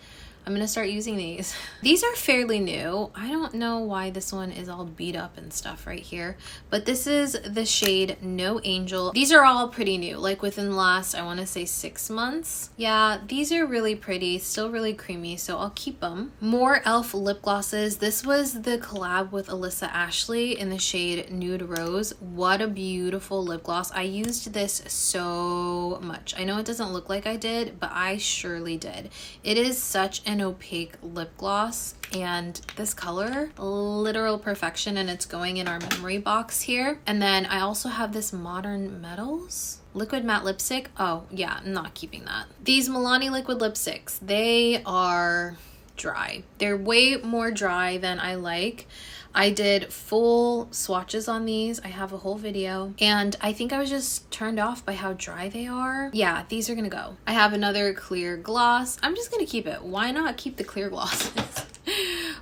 I'm gonna start using these. These are fairly new. I don't know why this one is all beat up and stuff right here, but this is the shade No Angel. These are all pretty new, like within the last, I wanna say 6 months. Yeah, these are really pretty, still really creamy, so I'll keep them. More e.l.f. lip glosses. This was the collab with Alyssa Ashley in the shade Nude Rose. What a beautiful lip gloss. I used this so much. I know it doesn't look like I did, but I surely did. It is such an opaque lip gloss, and this color, literal perfection, and it's going in our memory box here. And then I also have this Modern Metals liquid matte lipstick. Oh yeah, I'm not keeping that. These Milani liquid lipsticks, they are dry. They're way more dry than I like. I did full swatches on these. I have a whole video, and I think I was just turned off by how dry they are. Yeah, these are gonna go. I have another clear gloss. I'm just gonna keep it. Why not keep the clear glosses?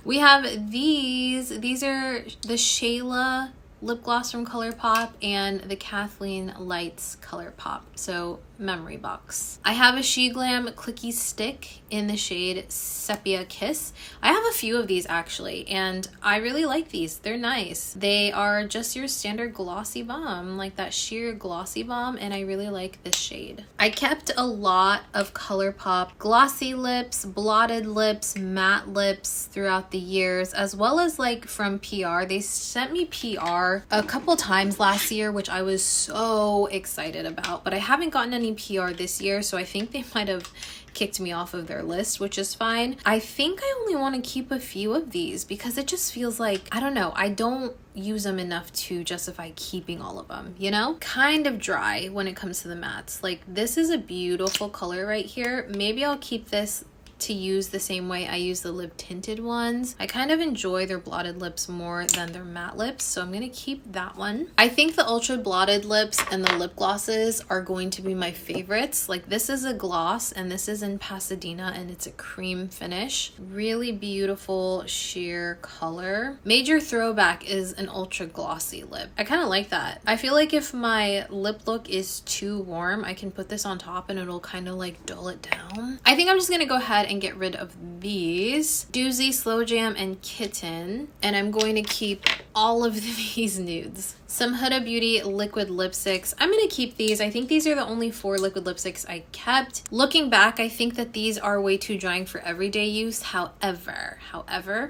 We have these. These are the Shayla lip gloss from ColourPop and the Kathleen Lights ColourPop. So memory box. I have a She Glam clicky stick in the shade Sepia Kiss. I have a few of these actually, and I really like these. They're nice. They are just your standard glossy balm, like that sheer glossy balm, and I really like this shade. I kept a lot of ColourPop glossy lips, blotted lips, matte lips throughout the years, as well as like from PR. They sent me PR a couple times last year, which I was so excited about, but I haven't gotten any PR this year, so I think they might have kicked me off of their list, which is fine. I think I only want to keep a few of these because it just feels like, I don't know, I don't use them enough to justify keeping all of them, you know? Kind of dry when it comes to the mattes. Like, this is a beautiful color right here. Maybe I'll keep this to use the same way I use the lip tinted ones. I kind of enjoy their blotted lips more than their matte lips, so I'm gonna keep that one. I think the ultra blotted lips and the lip glosses are going to be my favorites. Like, this is a gloss and this is in Pasadena and it's a cream finish. Really beautiful sheer color. Major throwback is an ultra glossy lip. I kind of like that. I feel like if my lip look is too warm, I can put this on top and it'll kind of like dull it down. I think I'm just gonna go ahead and get rid of these. Doozy, Slow Jam, and Kitten. And I'm going to keep all of these nudes. Some Huda Beauty liquid lipsticks. I'm going to keep these. I think these are the only 4 liquid lipsticks I kept. Looking back, I think that these are way too drying for everyday use. However,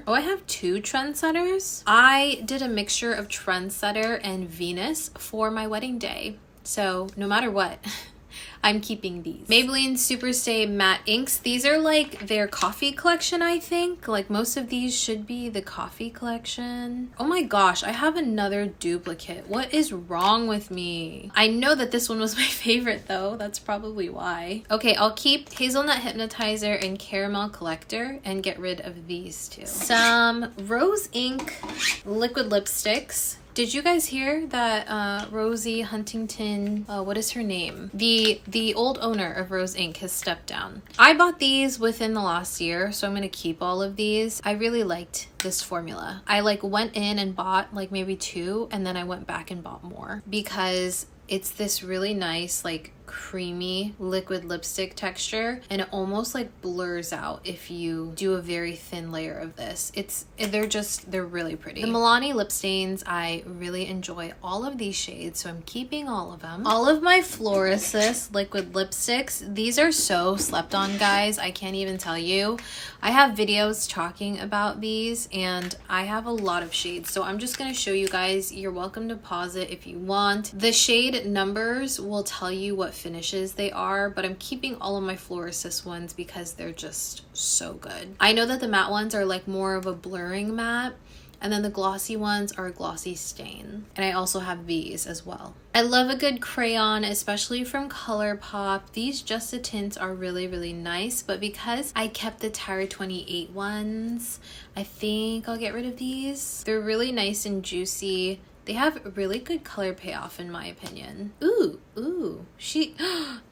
oh, I have 2 Trendsetters. I did a mixture of Trendsetter and Venus for my wedding day. So no matter what, I'm keeping these. Maybelline Superstay Matte Inks. These are like their coffee collection, I think. Like, most of these should be the coffee collection. Oh my gosh, I have another duplicate. What is wrong with me? I know that this one was my favorite though. That's probably why. Okay, I'll keep Hazelnut Hypnotizer and Caramel Collector and get rid of these 2. Some Rose Ink liquid lipsticks. Did you guys hear that Rosie Huntington, what is her name? The old owner of Rose Inc. has stepped down. I bought these within the last year, so I'm gonna keep all of these. I really liked this formula. I like went in and bought like maybe 2, and then I went back and bought more because it's this really nice like creamy liquid lipstick texture, and it almost like blurs out if you do a very thin layer of this. They're really pretty. The Milani lip stains, I really enjoy all of these shades, so I'm keeping all of them. All of my Florasis liquid lipsticks, these are so slept on, guys. I can't even tell you. I have videos talking about these and I have a lot of shades, so I'm just gonna show you guys. You're welcome to pause it if you want. The shade numbers will tell you what finishes they are, but I'm keeping all of my Florasis ones because they're just so good. I know that the matte ones are like more of a blurring matte, and then the glossy ones are a glossy stain. And I also have these as well. I love a good crayon, especially from ColourPop. These Just a Tints are really, really nice, but because I kept the Tire 28 ones, I think I'll get rid of these. They're really nice and juicy. They have really good color payoff in my opinion. Ooh,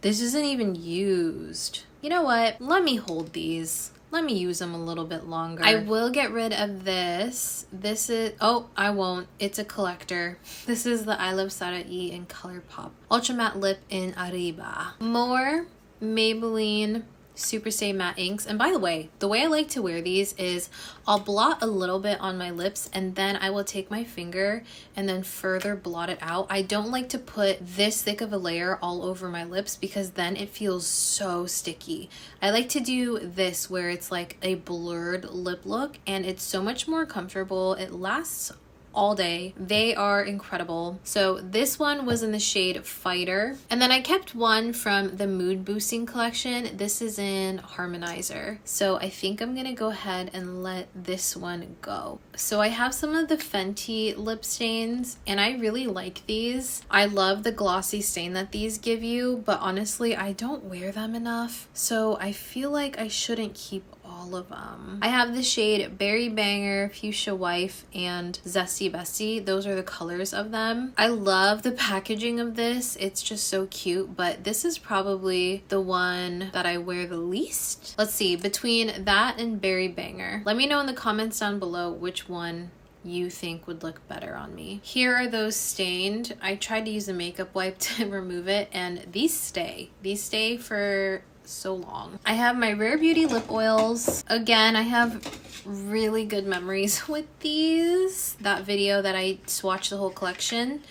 this isn't even used. You know what? Let me hold these. let me use them a little bit longer. I will get rid of this. This is, oh, I won't. It's a collector. This is the I Love Sara E in ColourPop Ultra Matte Lip in Arriba. More Maybelline Super Stay Matte inks. And by the way I like to wear these is I'll blot a little bit on my lips and then I will take my finger and then further blot it out. I don't like to put this thick of a layer all over my lips because then it feels so sticky. I like to do this where it's like a blurred lip look and it's so much more comfortable. It lasts all day. They are incredible. So this one was in the shade Fighter. And then I kept one from the Mood Boosting collection. This is in Harmonizer. So I think I'm gonna go ahead and let this one go. So I have some of the Fenty lip stains and I really like these. I love the glossy stain that these give you, but honestly, I don't wear them enough. So I feel like I shouldn't keep all of them. I have the shade Berry Banger, Fuchsia Wife, and Zesty Bestie. Those are the colors of them. I love the packaging of this. It's just so cute, but this is probably the one that I wear the least. Let's see, between that and Berry Banger. Let me know in the comments down below which one you think would look better on me. Here are those stained. I tried to use a makeup wipe to remove it and these stay. These stay for so long. I have my Rare Beauty lip oils. Again, I have really good memories with these. That video that I swatched the whole collection,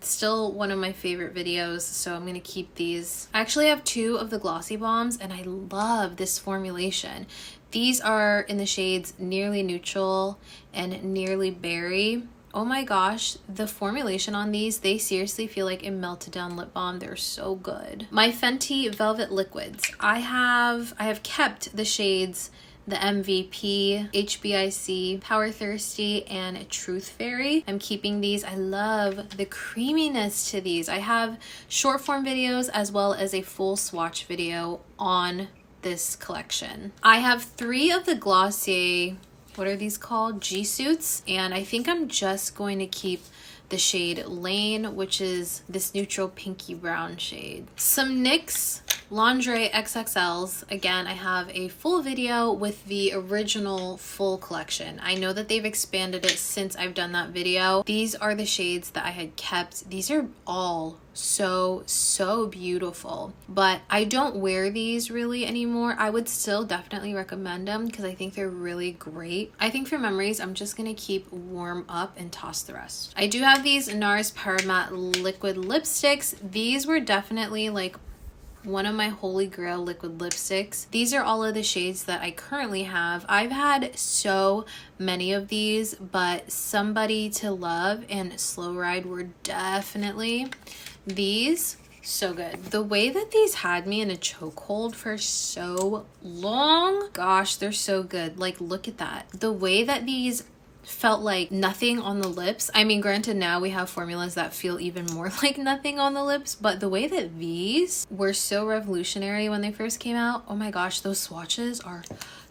still one of my favorite videos, so I'm gonna keep these. I actually have 2 of the glossy balms and I love this formulation. These are in the shades Nearly Neutral and Nearly Berry. Oh my gosh, the formulation on these, they seriously feel like a melted down lip balm. They're so good. My Fenty Velvet Liquids. I have kept the shades the MVP, HBIC, Power Thirsty, and Truth Fairy. I'm keeping these. I love the creaminess to these. I have short form videos as well as a full swatch video on this collection. I have 3 of the Glossier, what are these called? G-Suits. And I think I'm just going to keep the shade Lane, which is this neutral pinky brown shade. Some NYX Lingerie XXLs. Again, I have a full video with the original full collection. I know that they've expanded it since I've done that video. These are the shades that I had kept. These are all so beautiful, but I don't wear these really anymore. I would still definitely recommend them because I think they're really great. I think for memories, I'm just gonna keep Warm Up and toss the rest. I do have these NARS Power Matte liquid lipsticks. These were definitely like one of my holy grail liquid lipsticks. These are all of the shades that I currently have. I've had so many of these, but Somebody to Love and Slow Ride were definitely these. So good. The way that these had me in a chokehold for so long, gosh, they're so good. Like, look at that. The way that these felt like nothing on the lips. I mean, granted, now we have formulas that feel even more like nothing on the lips, but the way that these were so revolutionary when they first came out, oh my gosh, those swatches are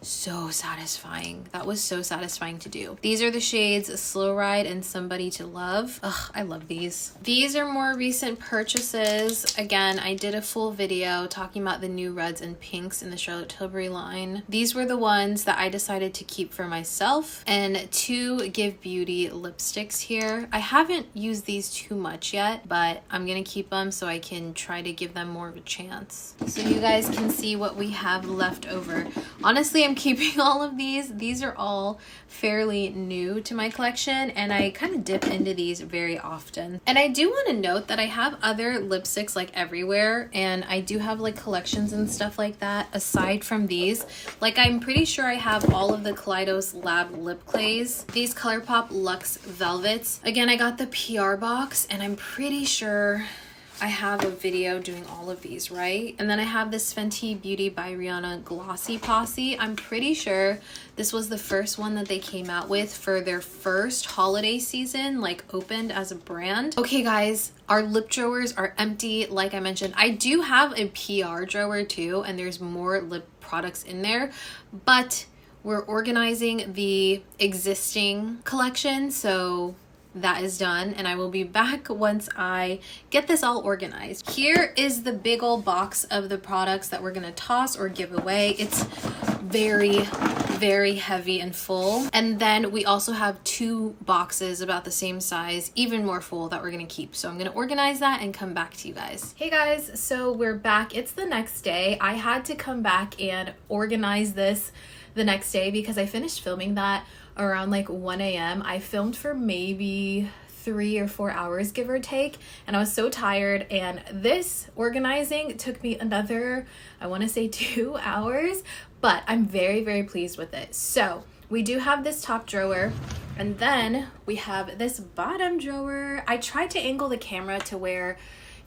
so satisfying. That was so satisfying to do. These are the shades Slow Ride and Somebody to Love. Ugh, I love these. These are more recent purchases. Again, I did a full video talking about the new reds and pinks in the Charlotte Tilbury line. These were the ones that I decided to keep for myself, and 2 Give Beauty lipsticks here. I haven't used these too much yet, but I'm gonna keep them so I can try to give them more of a chance. So you guys can see what we have left over. Honestly, I'm keeping all of these. These are all fairly new to my collection and I kind of dip into these very often. And I do want to note that I have other lipsticks like everywhere, and I do have like collections and stuff like that aside from these. Like, I'm pretty sure I have all of the Kaleidos Lab lip clays. These ColourPop Luxe Velvets. Again, I got the PR box and I'm pretty sure I have a video doing all of these, right? And then I have this Fenty Beauty by Rihanna Glossy Posse. I'm pretty sure this was the first one that they came out with for their first holiday season, like opened as a brand. Okay guys, our lip drawers are empty. Like I mentioned, I do have a PR drawer too, and there's more lip products in there, but we're organizing the existing collection, so that is done, and I will be back once I get this all organized. Here is the big old box of the products that we're gonna toss or give away. It's very, very heavy and full. And then we also have 2 boxes about the same size, even more full, that we're gonna keep. So I'm gonna organize that and come back to you guys. Hey guys, so we're back. It's the next day. I had to come back and organize this the next day because I finished filming that around like 1 a.m. I filmed for maybe 3 or 4 hours, give or take, and I was so tired, and this organizing took me another, I want to say 2 hours, but I'm very, very pleased with it. So we do have this top drawer, and then we have this bottom drawer. I tried to angle the camera to where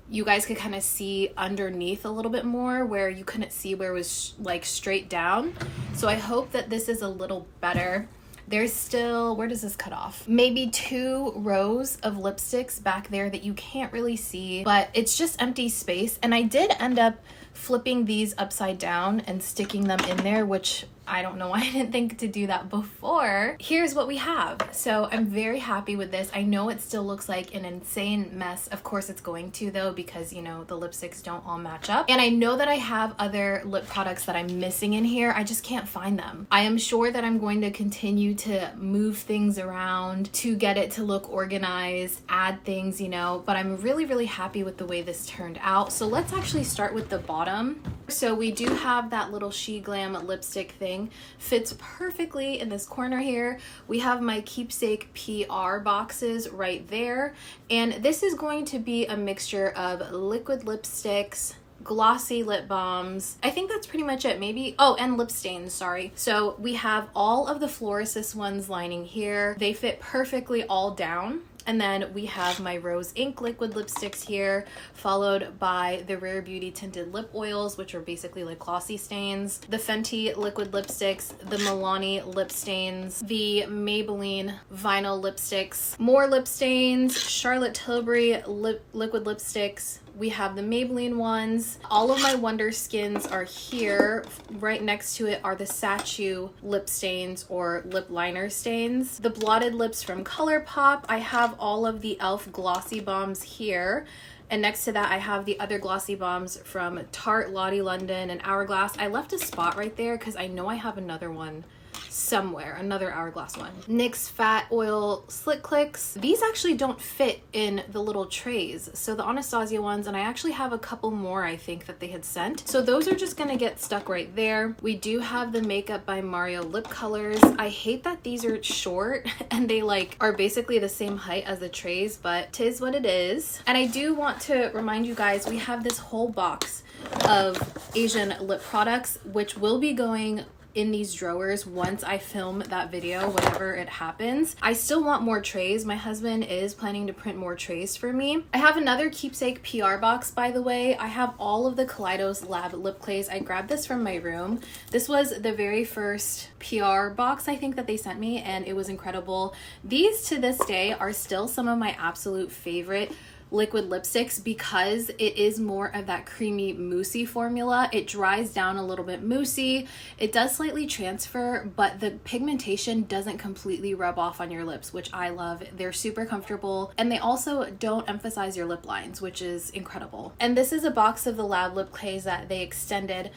you guys could kind of see underneath a little bit more, where you couldn't see where it was like straight down. So I hope that this is a little better. There's still, where does this cut off? Maybe 2 rows of lipsticks back there that you can't really see, but it's just empty space. And I did end up flipping these upside down and sticking them in there, which I don't know why I didn't think to do that before. Here's what we have. So I'm very happy with this. I know it still looks like an insane mess. Of course it's going to though, because you know, the lipsticks don't all match up. And I know that I have other lip products that I'm missing in here. I just can't find them. I am sure that I'm going to continue to move things around to get it to look organized, add things, you know, but I'm really, really happy with the way this turned out. So let's actually start with the bottom. So we do have that little She Glam lipstick thing. Fits perfectly in this corner here. We have my keepsake PR boxes right there, and this is going to be a mixture of liquid lipsticks, glossy lip balms. I think that's pretty much it, maybe. Oh, and lip stains, sorry. So we have all of the Fluorescent ones lining here. They fit perfectly all down. And then we have my Rose Ink liquid lipsticks here, followed by the Rare Beauty tinted lip oils, which are basically like glossy stains, the Fenty liquid lipsticks, the Milani lip stains, the Maybelline vinyl lipsticks, more lip stains, Charlotte Tilbury liquid lipsticks. We have the Maybelline ones. All of my Wonder Skins are here. Right next to it are the Sachu lip stains or lip liner stains. The Blotted Lips from ColourPop. I have all of the e.l.f. glossy balms here. And next to that, I have the other glossy balms from Tarte, Lottie London, and Hourglass. I left a spot right there because I know I have another one somewhere, another Hourglass one. NYX Fat Oil Slick Clicks. These actually don't fit in the little trays. So the Anastasia ones, and I actually have a couple more I think that they had sent. So those are just gonna get stuck right there. We do have the Makeup by Mario lip colors. I hate that these are short and they like are basically the same height as the trays, but 'tis what it is. And I do want to remind you guys, we have this whole box of Asian lip products, which will be going in these drawers once I film that video, whenever it happens. I still want more trays. My husband is planning to print more trays for me. I have another keepsake PR box, by the way. I have all of the Kaleidos Lab lip clays. I grabbed this from my room. This was the very first PR box I think that they sent me, and it was incredible. These to this day are still some of my absolute favorite liquid lipsticks because it is more of that creamy moussey formula. It dries down a little bit moussey. It does slightly transfer, but the pigmentation doesn't completely rub off on your lips, which I love. They're super comfortable, and they also don't emphasize your lip lines, which is incredible. And this is a box of the Lab lip clays that they extended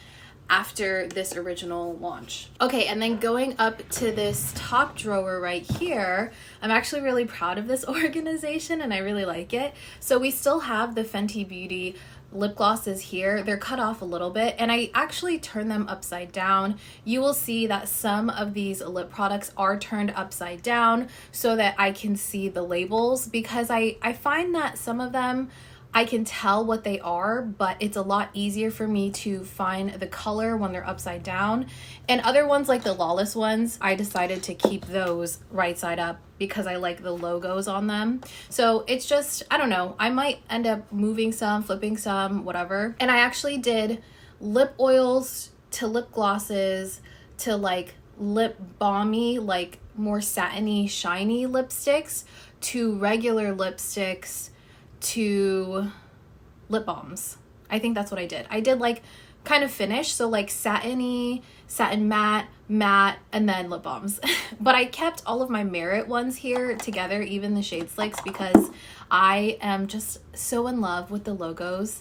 after this original launch. Okay, and then going up to this top drawer right here, I'm actually really proud of this organization and I really like it. So we still have the Fenty Beauty lip glosses here. They're cut off a little bit, and I actually turned them upside down. You will see that some of these lip products are turned upside down so that I can see the labels, because I find that some of them I can tell what they are, but it's a lot easier for me to find the color when they're upside down. And other ones, like the Lawless ones, I decided to keep those right side up because I like the logos on them. So it's just, I don't know, I might end up moving some, flipping some, whatever. And I actually did lip oils to lip glosses to like lip balmy, like more satiny, shiny lipsticks, to regular lipsticks, to lip balms. I think that's what I did. I did like kind of finish. So like satiny, satin matte, and then lip balms. But I kept all of my Merit ones here together, even the shade Slicks, because I am just so in love with the logos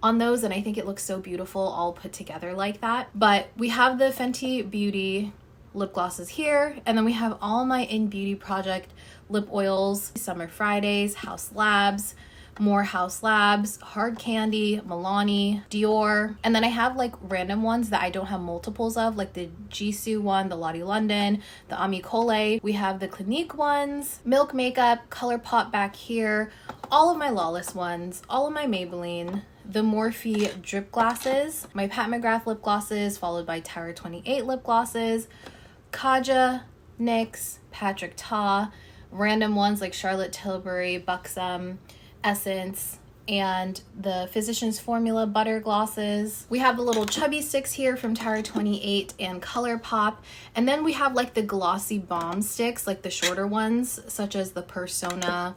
on those, and I think it looks so beautiful all put together like that. But we have the Fenty Beauty lip glosses here, and then we have all my In Beauty Project lip oils, Summer Fridays, House Labs, more House Labs, Hard Candy, Milani, Dior, and then I have like random ones that I don't have multiples of, like the Jisoo one, the Lottie London, the Ami Cole. We have the Clinique ones, Milk Makeup, ColourPop back here, all of my Lawless ones, all of my Maybelline, the Morphe drip glosses, my Pat McGrath lip glosses, followed by Tower 28 lip glosses, Kaja, NYX, Patrick Ta, random ones like Charlotte Tilbury, Buxom, Essence, and the Physicians Formula butter glosses. We have the little chubby sticks here from Tower 28 and ColourPop, and then we have like the glossy balm sticks, like the shorter ones, such as the Persona,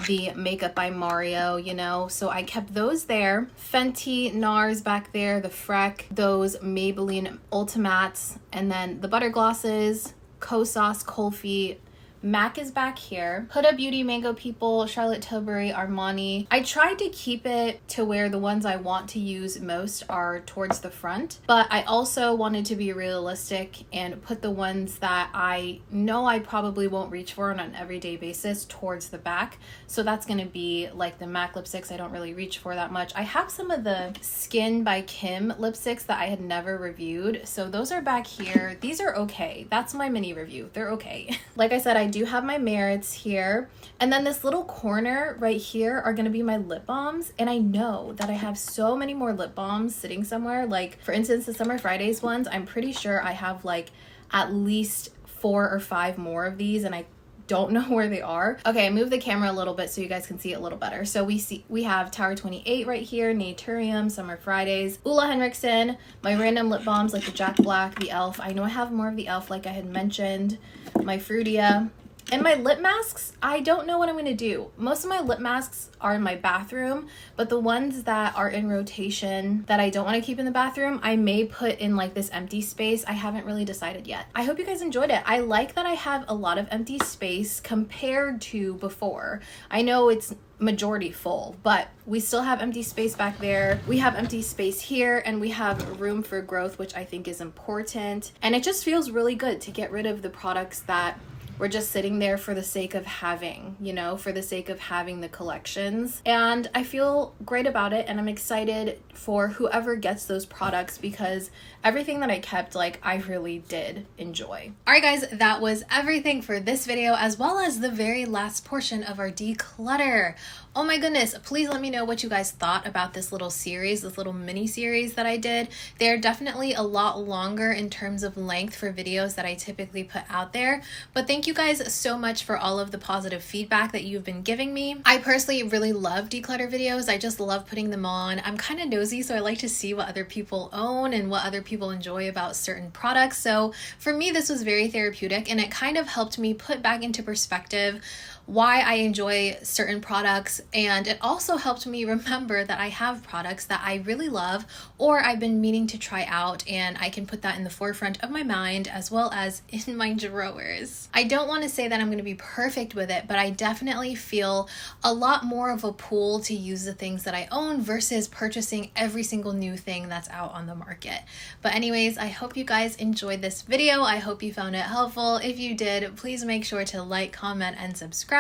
the Makeup by Mario, you know, so I kept those there. Fenty, NARS back there, the Freck, those Maybelline Ultimates, and then the butter glosses, Kosas, Colfi, MAC is back here. Huda Beauty, Mango People, Charlotte Tilbury, Armani. I tried to keep it to where the ones I want to use most are towards the front, but I also wanted to be realistic and put the ones that I know I probably won't reach for on an everyday basis towards the back. So that's going to be like the MAC lipsticks I don't really reach for that much. I have some of the Skin by Kim lipsticks that I had never reviewed, so those are back here. These are okay. That's my mini review. They're okay. Like I said, I do have my Merits here, and then this little corner right here are going to be my lip balms, and I know that I have so many more lip balms sitting somewhere. Like for instance, the Summer Fridays ones, I'm pretty sure I have like at least 4 or 5 more of these, and I don't know where they are. Okay, I moved the camera a little bit so you guys can see it a little better. So we have Tower 28 right here, Naturium, Summer Fridays, Ulla Henriksen, my random lip balms like the Jack Black, the e.l.f. I know I have more of the e.l.f. like I had mentioned, my Frutia. And my lip masks, I don't know what I'm going to do. Most of my lip masks are in my bathroom, but the ones that are in rotation that I don't want to keep in the bathroom, I may put in like this empty space. I haven't really decided yet. I hope you guys enjoyed it. I like that I have a lot of empty space compared to before. I know it's majority full, but we still have empty space back there. We have empty space here, and we have room for growth, which I think is important. And it just feels really good to get rid of the products that we're just sitting there for the sake of having, you know, for the sake of having the collections. And I feel great about it, and I'm excited for whoever gets those products because everything that I kept, like, I really did enjoy. All right, guys, that was everything for this video, as well as the very last portion of our declutter. Oh my goodness, please let me know what you guys thought about this little series, this little mini series that I did. They're definitely a lot longer in terms of length for videos that I typically put out there, but thank you guys so much for all of the positive feedback that you've been giving me. I personally really love declutter videos. I just love putting them on. I'm kind of nosy, so I like to see what other people own and what other people enjoy about certain products. So for me, this was very therapeutic, and it kind of helped me put back into perspective why I enjoy certain products, and it also helped me remember that I have products that I really love or I've been meaning to try out, and I can put that in the forefront of my mind as well as in my drawers. I don't want to say that I'm going to be perfect with it, but I definitely feel a lot more of a pull to use the things that I own versus purchasing every single new thing that's out on the market. But anyways, I hope you guys enjoyed this video. I hope you found it helpful. If you did, please make sure to like, comment, and subscribe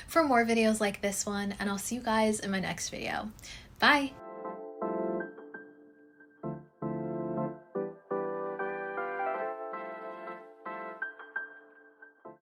for more videos like this one, and I'll see you guys in my next video. Bye!